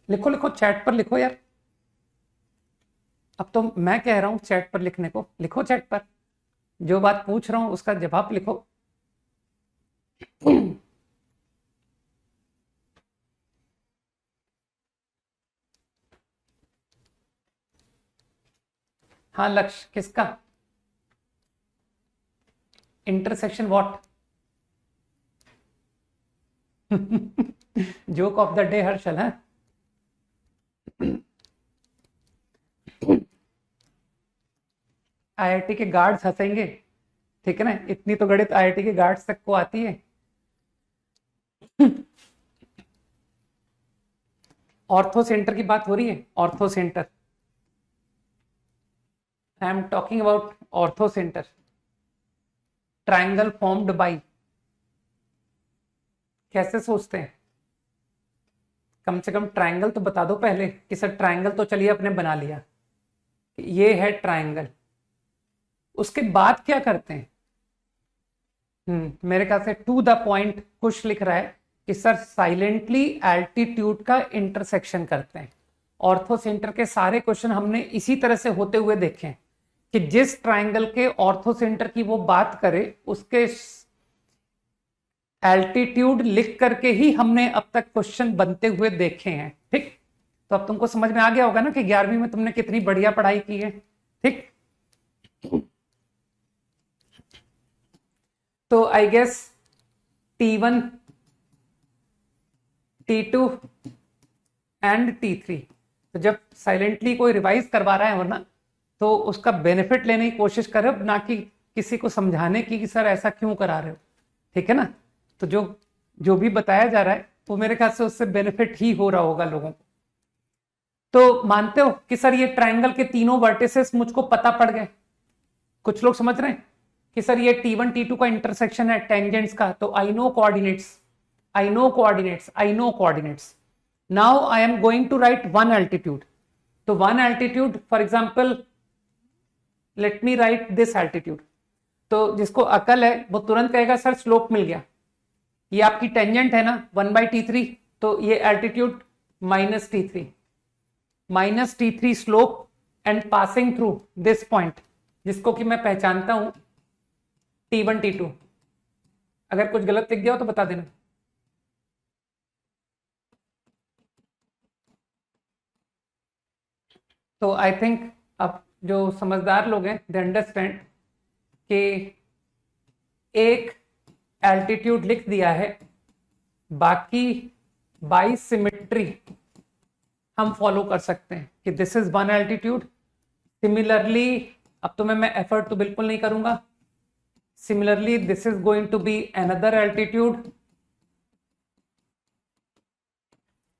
लिखो लिखो, चैट पर लिखो यार। अब तो मैं कह रहा हूं चैट पर लिखने को, लिखो चैट पर, जो बात पूछ रहा हूं उसका जवाब लिखो। हाँ लक्ष्य, किसका? Intersection what? Joke of the day Harshal है। आईआईटी के गार्ड्स हंसेंगे, ठीक है ना? इतनी तो गणित आईआईटी के गार्ड्स तक को आती है। ऑर्थो सेंटर की बात हो रही है, ortho centre. I am talking about ortho centre, triangle formed bye. कैसे सोचते हैं? कम से कम ट्राइंगल तो बता दो पहले कि सर ट्राइंगल तो चलिए अपने बना लिया, ये है ट्राइंगल। उसके बाद क्या करते हैं? मेरे ख्याल से टू द पॉइंट कुछ लिख रहा है कि सर साइलेंटली एल्टीट्यूड का इंटरसेक्शन करते हैं। ऑर्थो सेंटर के सारे क्वेश्चन हमने इसी तरह से होते हुए देखे हैं कि जिस ट्राइंगल के ऑर्थो सेंटर की वो बात करे उसके एल्टीट्यूड लिख करके ही हमने अब तक क्वेश्चन बनते हुए देखे हैं। ठीक, तो अब तुमको समझ में आ गया होगा ना कि 11वीं में तुमने कितनी बढ़िया पढ़ाई की है। ठीक, तो I guess T1, T2 and T3, तो जब साइलेंटली कोई रिवाइज करवा रहा है वरना तो उसका बेनिफिट लेने की कोशिश करो, ना कि किसी को समझाने की कि सर ऐसा क्यों करा रहे हो। ठीक है ना? तो जो जो भी बताया जा रहा है वो मेरे ख्याल से उससे बेनिफिट ही हो रहा होगा लोगों को। तो मानते हो कि सर ये ट्राइंगल के तीनों वर्टिसेस मुझको पता पड़ गए? कुछ लोग समझ रहे हैं कि सर ये T1 T2 का इंटरसेक्शन है टेंजेंट्स का, तो I know coordinates, I know coordinates, I know coordinates. Now I am going to write one altitude. तो one altitude for example let me write this altitude. तो जिसको अकल है वो तुरंत कहेगा सर स्लोप मिल गया, ये आपकी टेंजेंट है ना 1/T3, तो ये altitude -T3, -T3 slope and passing through this point, जिसको कि मैं पहचानता हूं T1 T2। अगर कुछ गलत लिख दिया हो तो बता देना। तो आई थिंक अब जो समझदार लोग हैं दे अंडरस्टैंड कि एक एल्टीट्यूड लिख दिया है, बाकी बाई सिमेट्री हम फॉलो कर सकते हैं कि this is one altitude. Similarly अब तुम्हें मैं एफर्ट तो बिल्कुल नहीं करूंगा, similarly this is going to be another altitude.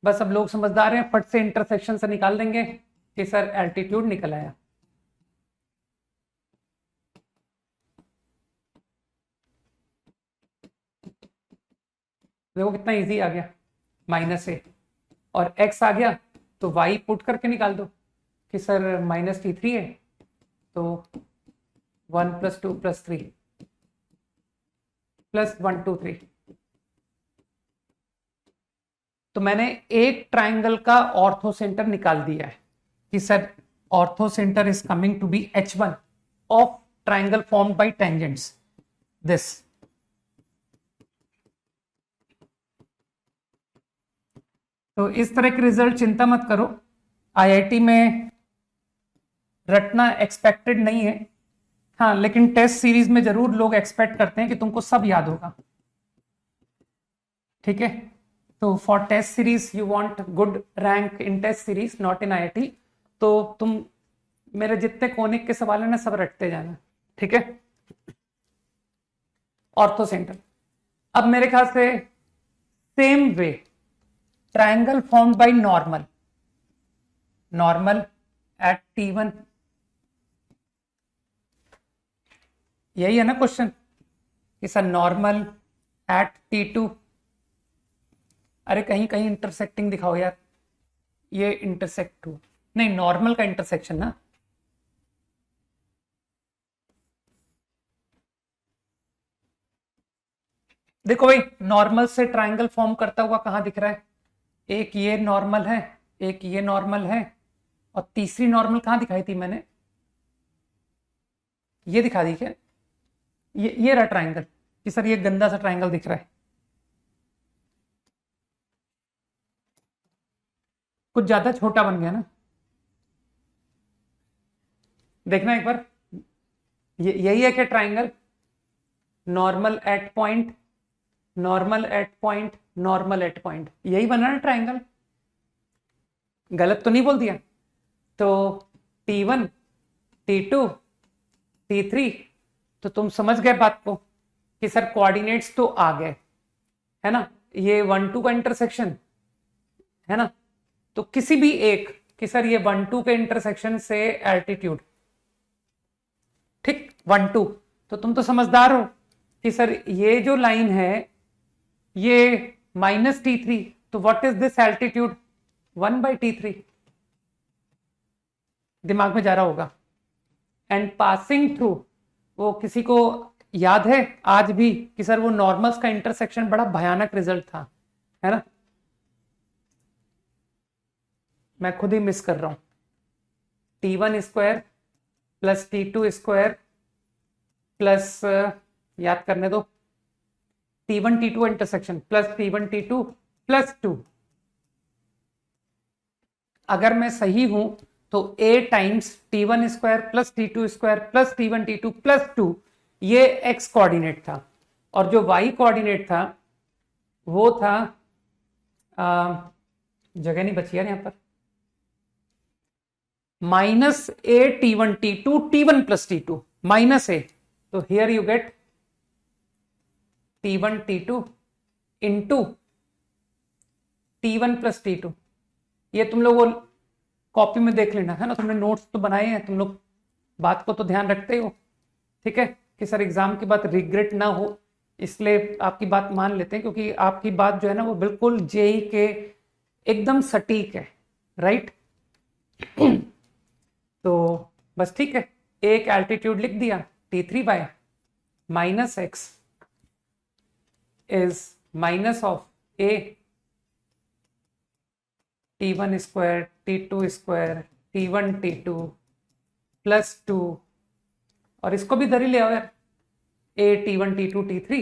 बस अब लोग समझदार हैं, फट से इंटरसेक्शन से निकाल देंगे कि सर एल्टीट्यूड निकल आया। देखो कितना इजी आ गया, -a और x आ गया तो y पुट करके निकाल दो कि सर -t3 है तो 1 + 2 + 3 + 1 2 3। तो मैंने एक ट्राइंगल का ऑर्थो सेंटर निकाल दिया है कि sir ortho centre is coming to be h1 of triangle formed by tangents this. तो इस तरह के रिजल्ट चिंता मत करो, आईआईटी में रटना एक्सपेक्टेड नहीं है। हाँ, लेकिन टेस्ट सीरीज में जरूर लोग एक्सपेक्ट करते हैं कि तुमको सब याद होगा, ठीक है। तो for test series you want good rank in test series, not in IIT. तो तुम मेरे जितने कोनिक के सवाल है ना सब रटते जाना, ठीक है। ऑर्थो सेंटर, अब मेरे ख्याल से same way triangle formed by normal, normal at T1, यही है ना क्वेश्चन कि सर नॉर्मल एट T2। अरे कहीं कहीं इंटरसेक्टिंग दिखाओ यार, ये इंटरसेक्ट हो, नहीं नॉर्मल का इंटरसेक्शन ना। देखो भाई नॉर्मल से ट्राइंगल फॉर्म करता हुआ कहां दिख रहा है, एक ये नॉर्मल है, एक ये नॉर्मल है, और तीसरी नॉर्मल कहां दिखाई थी मैंने, ये दिखा दी क्या, ये रहा ट्राइंगल कि सर ये गंदा सा ट्राइंगल दिख रहा है, कुछ ज्यादा छोटा बन गया ना। देखना एक बार, यही है क्या triangle, normal at point, normal at point, normal at point, यही बना ना ट्राइंगल, गलत तो नहीं बोल दिया। तो T1 T2 T3, तो तुम समझ गए बात को कि सर कोऑर्डिनेट्स तो आ गए, है ना, ये 1 2 का इंटरसेक्शन है ना, तो किसी भी एक कि सर ये 1 2 के इंटरसेक्शन से एल्टीट्यूड, ठीक 1 2, तो तुम तो समझदार हो कि सर ये जो लाइन है ये -T3, तो what is this altitude 1/T3, दिमाग में जा रहा होगा। एंड पासिंग थ्रू, वो किसी को याद है आज भी कि सर वो नॉर्मल्स का इंटरसेक्शन बड़ा भयानक रिजल्ट था, है ना, मैं खुद ही मिस कर रहा हूं। T1² + T2² प्लस, याद करने दो, T1 T2 intersection plus T1 T2 + 2। अगर मैं सही हूं तो A times T1² + T2² + T1 T2 + 2 ये x कोऑर्डिनेट था, और जो y कोऑर्डिनेट था वो था, जगह नहीं बची यार यहां पर, -a T1 T2 T1 + T2 -a, तो here you get T1 T2 into T1 + T2। ये तुम लोग वो कॉपी में देख लेना, है ना, तुमने नोट्स तो बनाए हैं, तुम लोग बात को तो ध्यान रखते हो, ठीक है, कि सर एग्जाम के बाद रिग्रेट ना हो, इसलिए आपकी बात मान लेते हैं, क्योंकि आपकी बात जो है ना वो बिल्कुल जेई के एकदम सटीक है, राइट। तो बस ठीक है, एक एल्टीट्यूड लिख दिया, T3 by -x is minus of a T1² T2² T1 T2 + 2, और इसको भी धरी ले आओ यार, a T1 T2 T3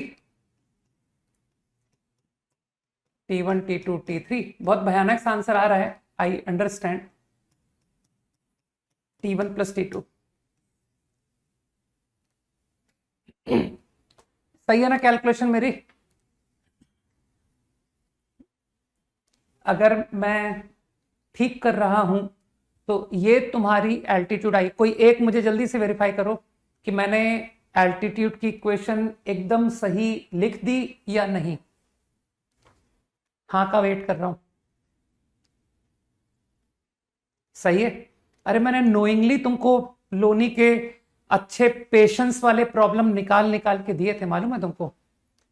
T1 T2 T3, बहुत भयानक सा आंसर आ रहा है, I understand, T1 plus T2। सही है ना कैलकुलेशन मेरी? अगर मैं ठीक कर रहा हूं तो ये तुम्हारी एल्टीट्यूड आई। कोई एक मुझे जल्दी से वेरीफाई करो कि मैंने एल्टीट्यूड की इक्वेशन एकदम सही लिख दी या नहीं। हाँ का वेट कर रहा हूं। सही है। अरे मैंने नोइंगली तुमको लोनी के अच्छे पेशेंस वाले प्रॉब्लम निकाल निकाल के दिए थे, मालूम है तुमको?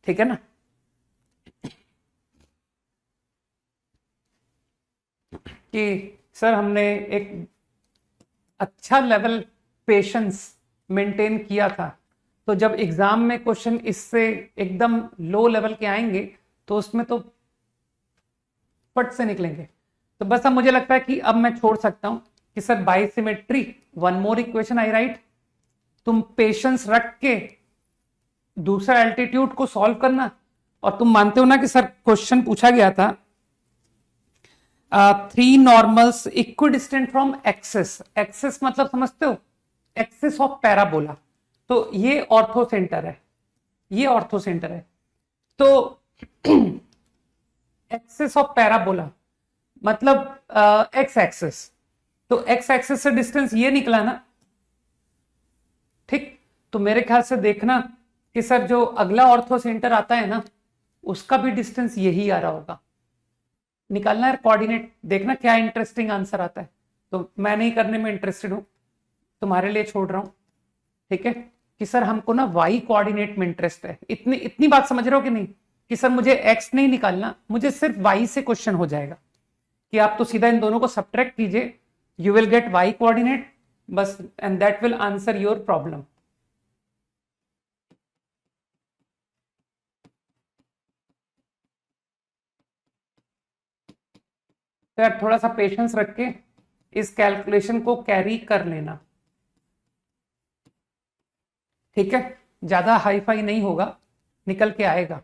ठीक है ना? कि सर हमने एक अच्छा लेवल पेशेंस मेंटेन किया था, तो जब एग्जाम में क्वेश्चन इससे एकदम लो लेवल के आएंगे तो उसमें तो फट से निकलेंगे। तो बस अब मुझे लगता है कि अब मैं छोड़ सकता हूं कि sir by symmetry one more equation I right, तुम पेशेंस रख के दूसरा एल्टीट्यूड को सॉल्व करना। और तुम मानते हो ना कि सर क्वेश्चन पूछा गया था three normals equidistant from axis. Axis मतलब समझते हो? Axis of parabola. तो ये ऑर्थो सेंटर है, ये ऑर्थो सेंटर है। तो एक्सेस ऑफ पैराबोला मतलब एक्स एक्सेस। तो एक्स एक्सेस से डिस्टेंस ये निकला ना, ठीक? तो मेरे ख्याल से देखना कि सर जो अगला ऑर्थो सेंटर आता है ना, उसका भी डिस्टेंस यही आ रहा होगा। निकालना है कोऑर्डिनेट, देखना क्या इंटरेस्टिंग आंसर आता है। तो मैं नहीं करने में इंटरेस्टेड हूं, तुम्हारे लिए छोड़ रहा हूं। ठीक है कि सर हमको ना वाई कोऑर्डिनेट में इंटरेस्ट है। इतनी इतनी बात समझ रहे हो कि नहीं? कि सर मुझे एक्स नहीं निकालना, मुझे सिर्फ वाई से क्वेश्चन हो जाएगा कि आप तो सीधा इन दोनों को सब्ट्रैक्ट कीजिए, you will get y coordinate बस, and that will answer your problem. तो यार थोड़ा सा पेशेंस रख के इस कैलकुलेशन को कैरी कर लेना, ठीक है? ज्यादा हाई फाई नहीं होगा, निकल के आएगा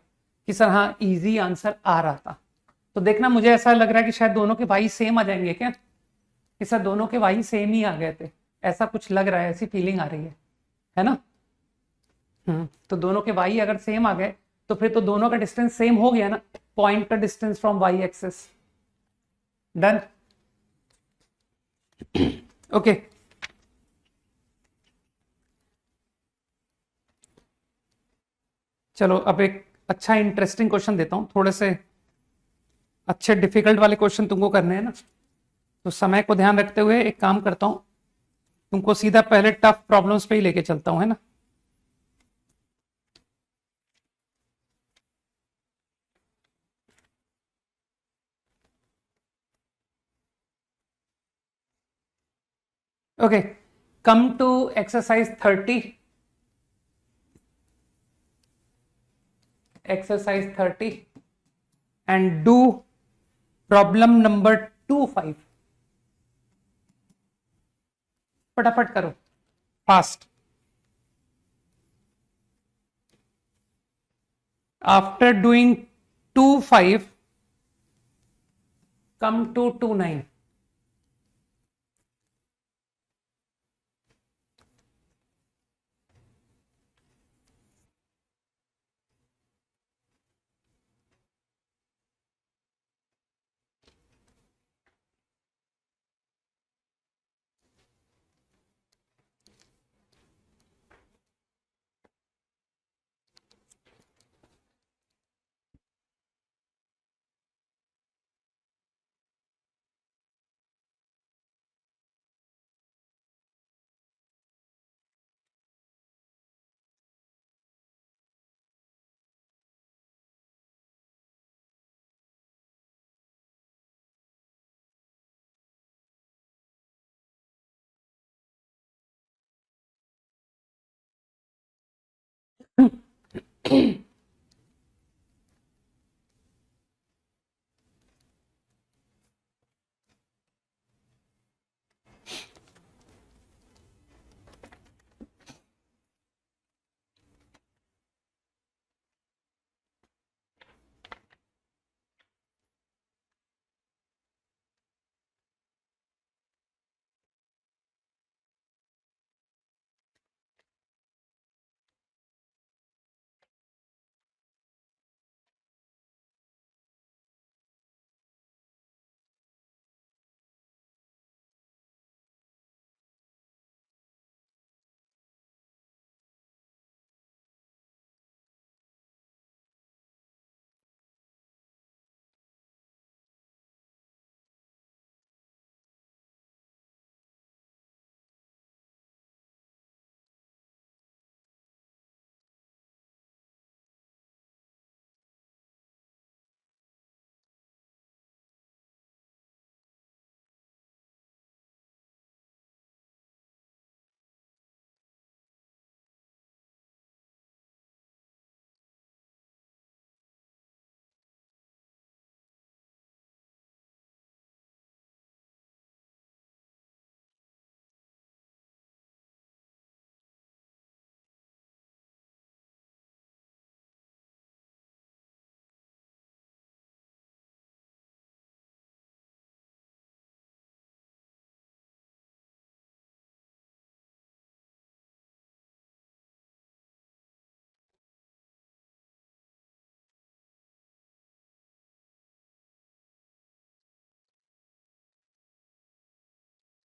कि सर हाँ इजी आंसर आ रहा था। तो देखना, मुझे ऐसा लग रहा है कि शायद दोनों के वाई सेम आ जाएंगे क्या, कि सर दोनों के वाई सेम ही आ गए थे, ऐसा कुछ लग रहा है, ऐसी फीलिंग आ रही है ना? तो दोनों के वाई अगर सेम आ गए तो फिर तो दोनों का डिस्टेंस सेम हो गया ना, पॉइंट का distance from Y axis. Done. Okay. चलो अब एक अच्छा इंटरेस्टिंग क्वेश्चन देता हूं, थोड़े से अच्छे डिफिकल्ट वाले क्वेश्चन तुमको करने हैं ना, तो समय को ध्यान रखते हुए एक काम करता हूं, तुमको सीधा पहले टफ प्रॉब्लम्स पे ही लेके चलता हूं, है ना? Okay, come to exercise 30। Exercise 30 and do problem number 25। फटाफट करो, fast. After doing 25 come to 29।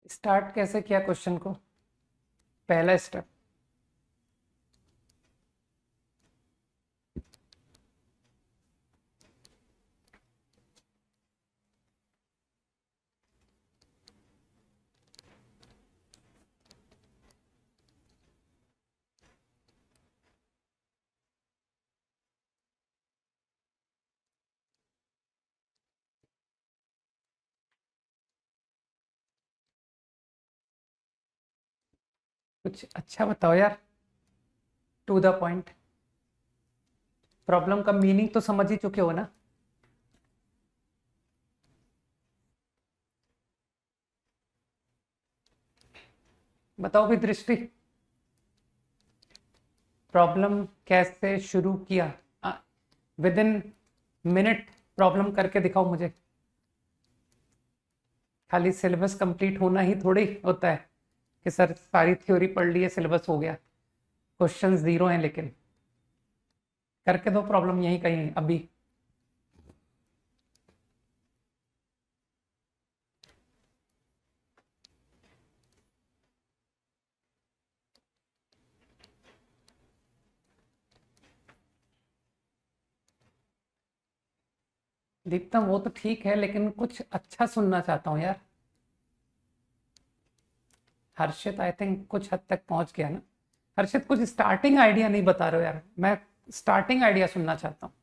Start कैसे किया क्वेश्चन को? पहला स्टेप, कुछ अच्छा बताओ यार, टू द पॉइंट। प्रॉब्लम का मीनिंग तो समझ ही चुके हो ना? बताओ भी दृष्टि, प्रॉब्लम कैसे शुरू किया? विद इन मिनट प्रॉब्लम करके दिखाओ मुझे। खाली सिलेबस कंप्लीट होना ही थोड़ी होता है कि सर सारी थ्योरी पढ़ ली है, सिलेबस हो गया। क्वेश्चन जीरो हैं, लेकिन करके दो प्रॉब्लम यहीं कहीं अभी। दीप्तम वो तो ठीक है, लेकिन कुछ अच्छा सुनना चाहता हूँ यार। हर्षित आई थिंक कुछ हद तक पहुंच गया ना। हर्षित कुछ स्टार्टिंग आइडिया नहीं बता रहे हो यार, मैं स्टार्टिंग आइडिया सुनना चाहता हूँ।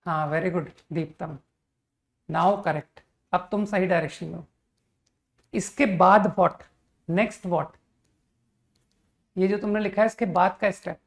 हाँ very good Deeptam, now correct. अब तुम सही डायरेक्शन में हो। इसके बाद व्हाट, नेक्स्ट व्हाट? ये जो तुमने लिखा है इसके बाद का स्टेप।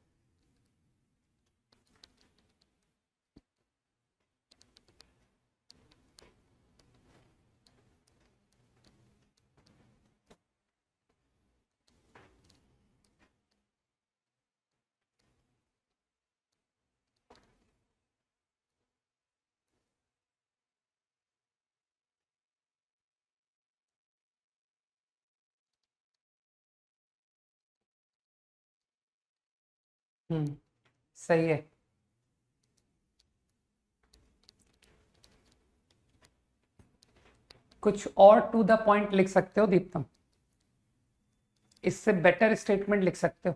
सही है। कुछ और टू द पॉइंट लिख सकते हो दीप्तम, इससे बेटर स्टेटमेंट लिख सकते हो।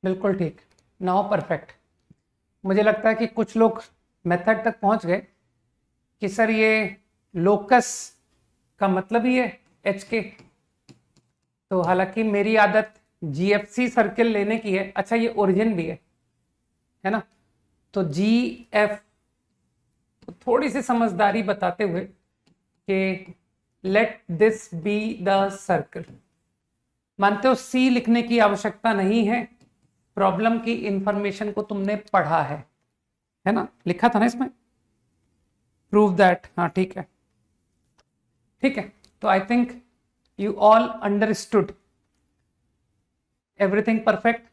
बिल्कुल ठीक, नाउ परफेक्ट। मुझे लगता है कि कुछ लोग मेथड तक पहुंच गए कि सर ये लोकस का मतलब ही है एच के। तो हालांकि मेरी आदत जीएफसी सर्किल लेने की है। अच्छा ये ओरिजिन भी है ना? तो जी एफ, तो थोड़ी सी समझदारी बताते हुए कि let this be the circle. मानते हो सी लिखने की आवश्यकता नहीं है, प्रॉब्लम की इंफॉर्मेशन को तुमने पढ़ा है ना? लिखा था ना इसमें, प्रूव दैट। हाँ ठीक है, ठीक है। तो I think you all understood everything perfect.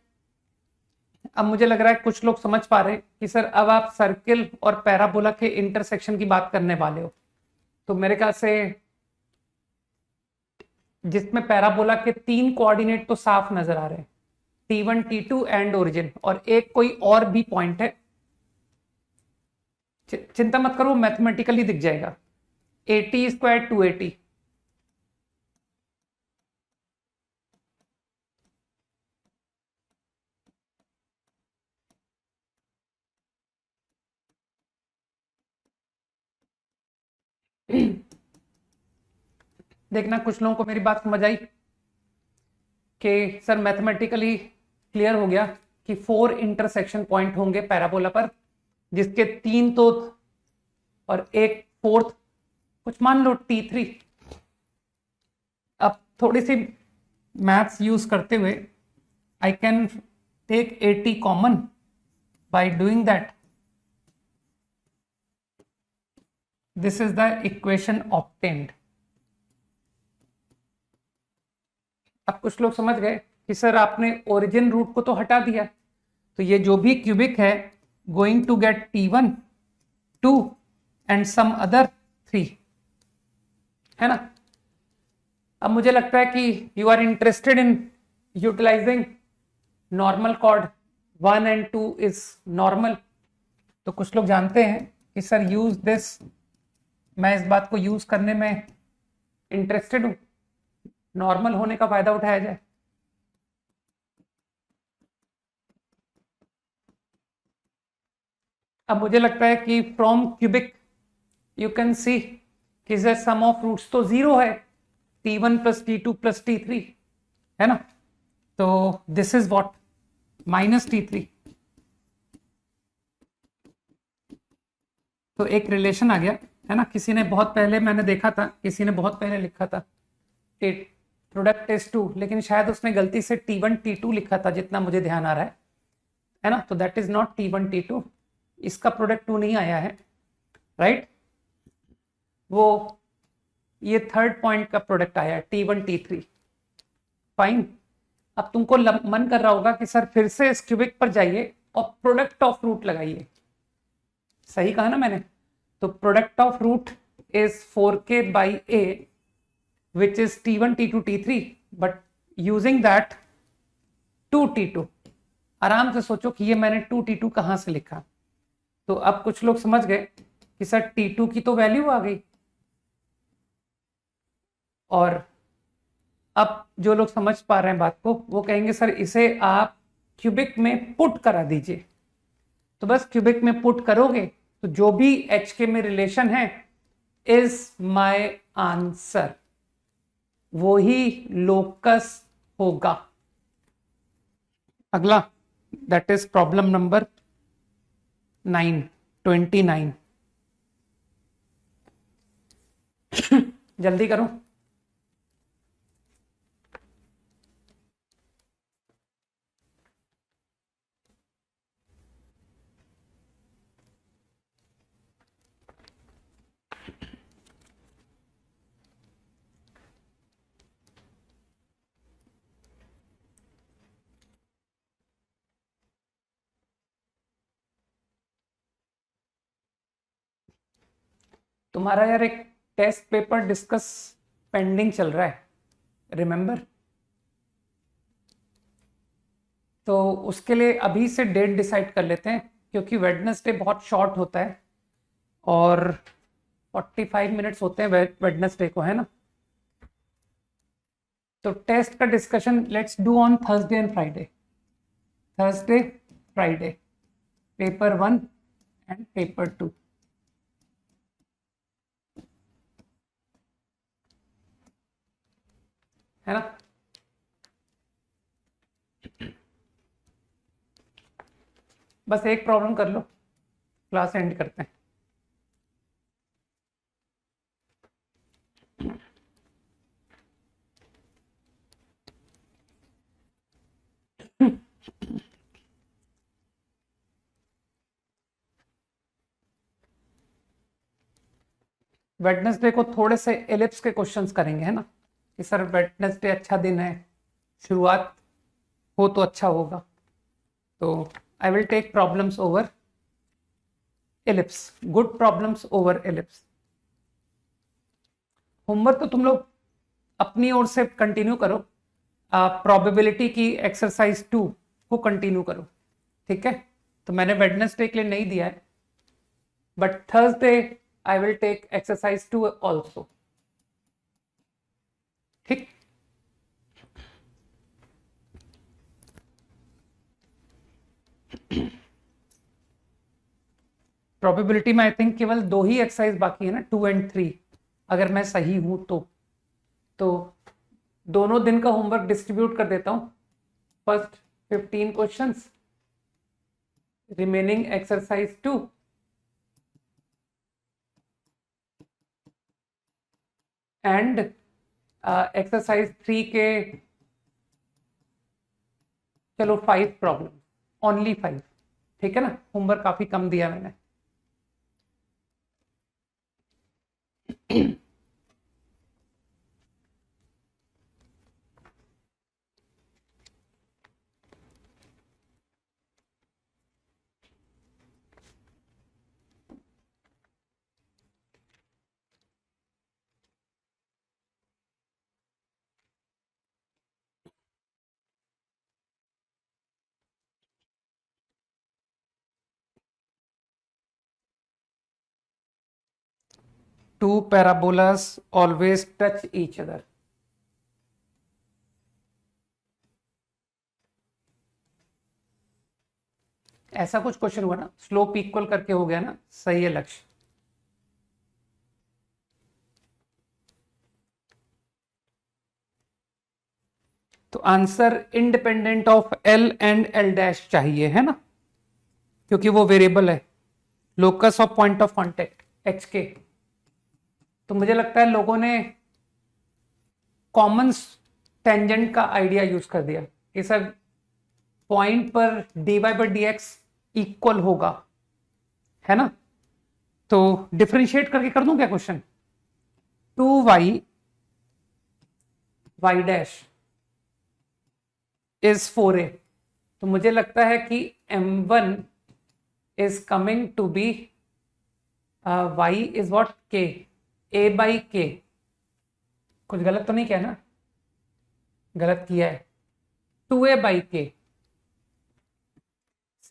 अब मुझे लग रहा है कुछ लोग समझ पा रहे हैं कि सर अब आप सर्किल और पैराबोला के इंटरसेक्शन की बात करने वाले हो। तो मेरे ख्याल से जिसमें पैराबोला के 3 कोऑर्डिनेट तो साफ नजर आ रहे हैं, T1 T2 एंड ओरिजिन, और एक कोई और भी पॉइंट है, चिंता मत करो, मैथमेटिकली दिख जाएगा। 80 स्क्वायर 280, देखना कुछ लोगों को मेरी बात समझ आई कि सर मैथमेटिकली क्लियर हो गया कि 4 इंटरसेक्शन पॉइंट होंगे पैराबोला पर, जिसके 3 तो और एक फोर्थ, कुछ मान लो T3। अब थोड़ी सी मैथ्स यूज करते हुए I can take 80 common, by doing that this is the equation obtained. अब कुछ लोग समझ गए कि सर आपने ओरिजिन रूट को तो हटा दिया, तो ये जो भी क्यूबिक है going to get T1 2 and some other 3, है ना। अब मुझे लगता है कि you are interested in utilising normal chord, 1 and 2 is normal. तो कुछ लोग जानते हैं कि सर यूज दिस, मैं इस बात को यूज करने में इंटरेस्टेड हूं, नॉर्मल होने का फायदा उठाया जाए। अब मुझे लगता है कि from cubic you can see कि सम ऑफ रूट्स तो 0 है, T1 plus T2 plus T3, है ना। तो this is what minus T3। तो एक रिलेशन आ गया, है ना। किसी ने बहुत पहले, मैंने देखा था किसी ने बहुत पहले लिखा था प्रोडक्ट इज 2, लेकिन शायद उसने गलती से T1 T2 लिखा था, जितना मुझे ध्यान आ रहा है ना। तो that is not T1 T2, इसका प्रोडक्ट 2 नहीं आया है, राइट। वो ये थर्ड पॉइंट का प्रोडक्ट आया T1 T3, फाइन। अब तुमको मन कर रहा होगा कि सर फिर से इस क्यूबिक पर जाइए और प्रोडक्ट ऑफ रूट लगाइए, सही कहा ना मैंने। तो product of root is 4k by a which is T1 T2 T3, but using that 2 T2। आराम से सोचो कि ये मैंने 2 T2 कहां से लिखा। तो अब कुछ लोग समझ गए कि सर T2 की तो वैल्यू आ गई, और अब जो लोग समझ पा रहे हैं बात को वो कहेंगे सर इसे आप क्यूबिक में पुट करा दीजिए। तो बस क्यूबिक में पुट करोगे तो जो भी HK में रिलेशन है इज माय आंसर, वो ही लोकस होगा। अगला, दैट इज प्रॉब्लम नंबर 29। जल्दी करो। तुम्हारा यार एक टेस्ट पेपर डिस्कस पेंडिंग चल रहा है, रिमेंबर। तो उसके लिए अभी से डेट डिसाइड कर लेते हैं, क्योंकि वेडनेसडे बहुत शॉर्ट होता है और 45 मिनट्स होते हैं वेडनेसडे को, है ना। तो टेस्ट का discussion let's do on Thursday and Friday. Thursday Friday paper 1 and paper 2, है ना। बस एक प्रॉब्लम कर लो, क्लास एंड करते हैं। वेडनेसडे को थोड़े से एलिप्स के क्वेश्चंस करेंगे, है ना, कि सर वेडनेसडे अच्छा दिन है, शुरुआत हो तो अच्छा होगा। तो I will take problems over ellipse, good problems over ellipse. Homework तो तुम लोग अपनी ओर से कंटिन्यू करो। प्रोबेबिलिटी की एक्सरसाइज 2 को कंटिन्यू करो, ठीक है। तो मैंने वेडनेसडे के लिए नहीं दिया है, but Thursday I will take exercise 2 also, ठीक। प्रोबेबिलिटी में आई थिंक केवल 2 ही एक्सरसाइज बाकी है ना, 2 और 3, अगर मैं सही हूं तो दोनों दिन का होमवर्क डिस्ट्रीब्यूट कर देता हूं। First 15 questions, remaining exercise 2, and exercise 3 के चलो 5 प्रॉब्लम, ओनली 5, ठीक है ना। होमवर्क काफी कम दिया मैंने। Two parabolas always touch each other. ऐसा कुछ क्वेश्चन हुआ ना, स्लोप इक्वल करके हो गया ना, सही है लक्ष्य। तो answer independent of L and L dash चाहिए, है ना, क्योंकि वो वेरिएबल है। Locus of point of contact H K. तो मुझे लगता है लोगों ने कॉमन टेंजेंट का आइडिया यूज कर दिया कि सर पॉइंट पर D Y by D X equal होगा, है ना। तो डिफरेंशिएट करके कर दूं क्या question, 2y y dash is 4a। तो मुझे लगता है कि m1 is coming to be y is what k, a by k। कुछ गलत तो नहीं किया ना, गलत किया है, 2a by k।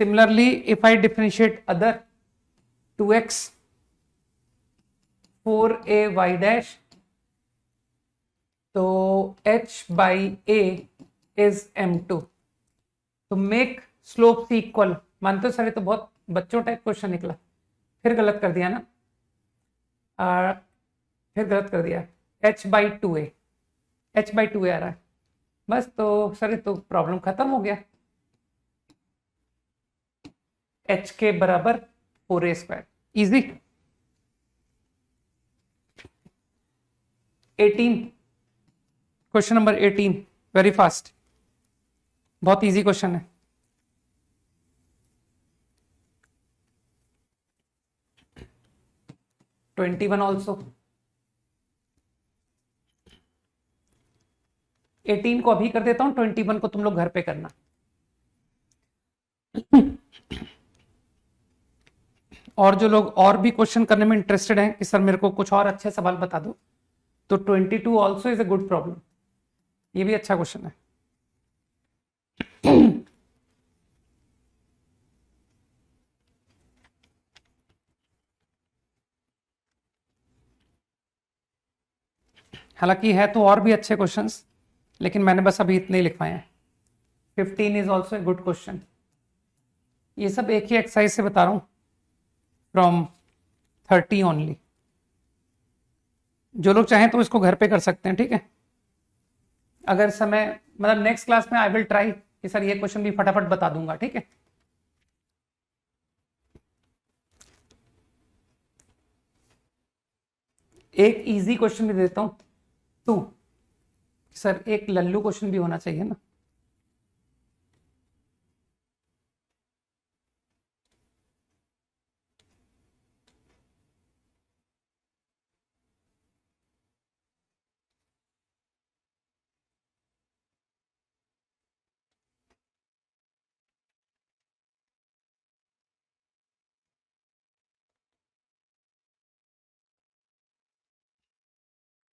Similarly if I differentiate other 2x 4a y dash, तो h by a is m2। तो मेक स्लोप इक्वल, मानते हो सर ये तो बहुत बच्चों टाइप क्वेश्चन निकला, फिर गलत कर दिया ना, फिर गलत कर दिया, h by 2a, h by 2a आ रहा है बस। तो सर ये तो प्रॉब्लम खत्म हो गया, h के बराबर 4a square, easy. 18, question number 18, very fast, बहुत इजी क्वेश्चन है। ट्वेंटी वन ऑल्सो, 18 को अभी कर देता हूं, 21 को तुम लोग घर पे करना। और जो लोग और भी क्वेश्चन करने में इंटरेस्टेड हैं कि सर मेरे को कुछ और अच्छे सवाल बता दो, तो 22 also is a good problem, ये भी अच्छा क्वेश्चन है। हालांकि है तो और भी अच्छे क्वेश्चंस, लेकिन मैंने बस अभी इतने ही लिखवाए हैं। 15 is also a good question. ये सब एक ही एक्सरसाइज से बता रहा हूं, फ्रॉम 30 ओनली। जो लोग चाहें तो इसको घर पे कर सकते हैं, ठीक है। अगर समय मतलब नेक्स्ट क्लास में आई विल ट्राई कि सर ये क्वेश्चन भी फटाफट बता दूंगा, ठीक है। एक इजी क्वेश्चन भी देता हूं, 2, सर एक लल्लू क्वेश्चन भी होना चाहिए ना।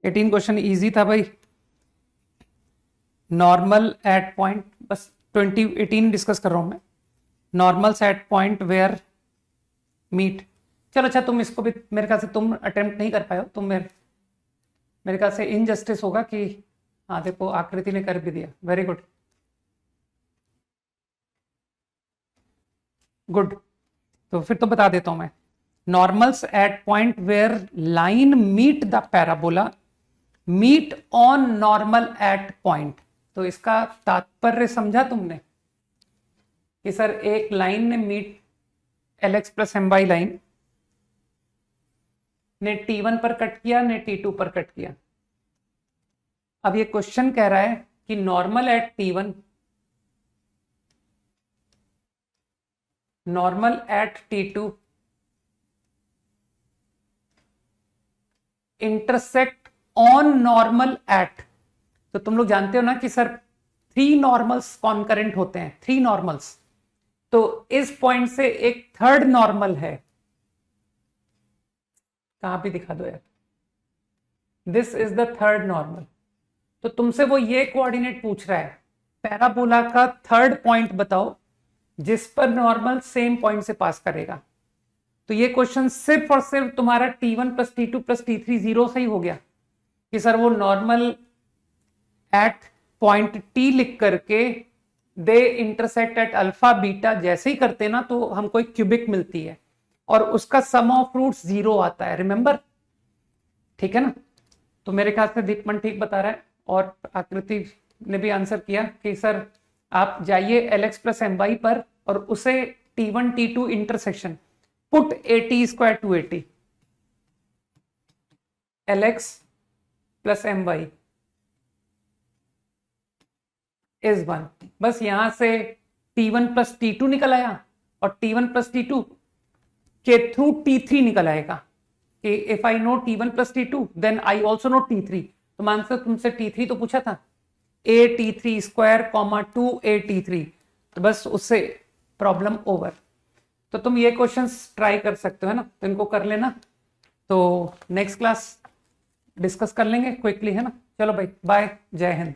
एटीन क्वेश्चन इजी था भाई, नॉर्मल एट पॉइंट, बस 2018 डिस्कस कर रहा हूं मैं। Normals at point where meet. चलो अच्छा, तुम इसको भी मेरे ख्याल से तुम अटेम्प्ट नहीं कर पाए हो, तुम मेरे ख्याल से इनजस्टिस होगा कि हाँ देखो आकृति ने कर भी दिया, वेरी गुड गुड। तो फिर तो बता देता हूं मैं, normals at point where line meet the parabola meet on normal at point. तो इसका तात्पर्य समझा तुमने कि सर एक लाइन ने meet L X plus M Y line ने T1 पर कट किया, ने T2 पर कट किया। अब ये क्वेश्चन कह रहा है कि normal at T1 normal at T2 intersect on normal eight. तो तुम लोग जानते हो ना कि सर 3 नॉर्मल्स कॉन्करेंट होते हैं, 3 नॉर्मल्स। तो इस पॉइंट से एक थर्ड नॉर्मल है, कहां भी दिखा दो यार, this is the third normal. तो तुमसे वो ये कोऑर्डिनेट पूछ रहा है, पैराबोला का थर्ड पॉइंट बताओ जिस पर नॉर्मल सेम पॉइंट से पास करेगा। तो ये क्वेश्चन सिर्फ और सिर्फ तुम्हारा T1 plus T2 plus T3 zero से ही हो गया कि सर वो नॉर्मल एट पॉइंट T लिख करके they intersect at alpha beta जैसे ही करते ना तो हमको एक क्यूबिक मिलती है और उसका सम ऑफ रूट्स जीरो आता है, रिमेंबर, ठीक है ना। तो मेरे ख्याल से दीपमन ठीक बता रहा है और आकृति ने भी आंसर किया कि सर आप जाइए एलएक्स प्लस एम वाई पर और उसे T1 T2 intersection put AT square to AT L X plus M Y is 1। बस यहां से T1 प्लस T2 निकल आया और T1 प्लस T2 के थ्रू T3 निकल आएगा कि if I know T1 plus T2 then I also know T3। तो मान से तुमसे T3 तो पूछा था, AT3 स्क्वायर कॉमा 2AT3, तो बस उससे प्रॉब्लम ओवर। तो तुम ये क्वेश्चंस ट्राई कर सकते हो, है ना, तो इनको कर लेना। तो नेक्स्ट क्लास डिस्कस कर लेंगे क्विकली, है ना। चलो भाई बाय, जय हिंद।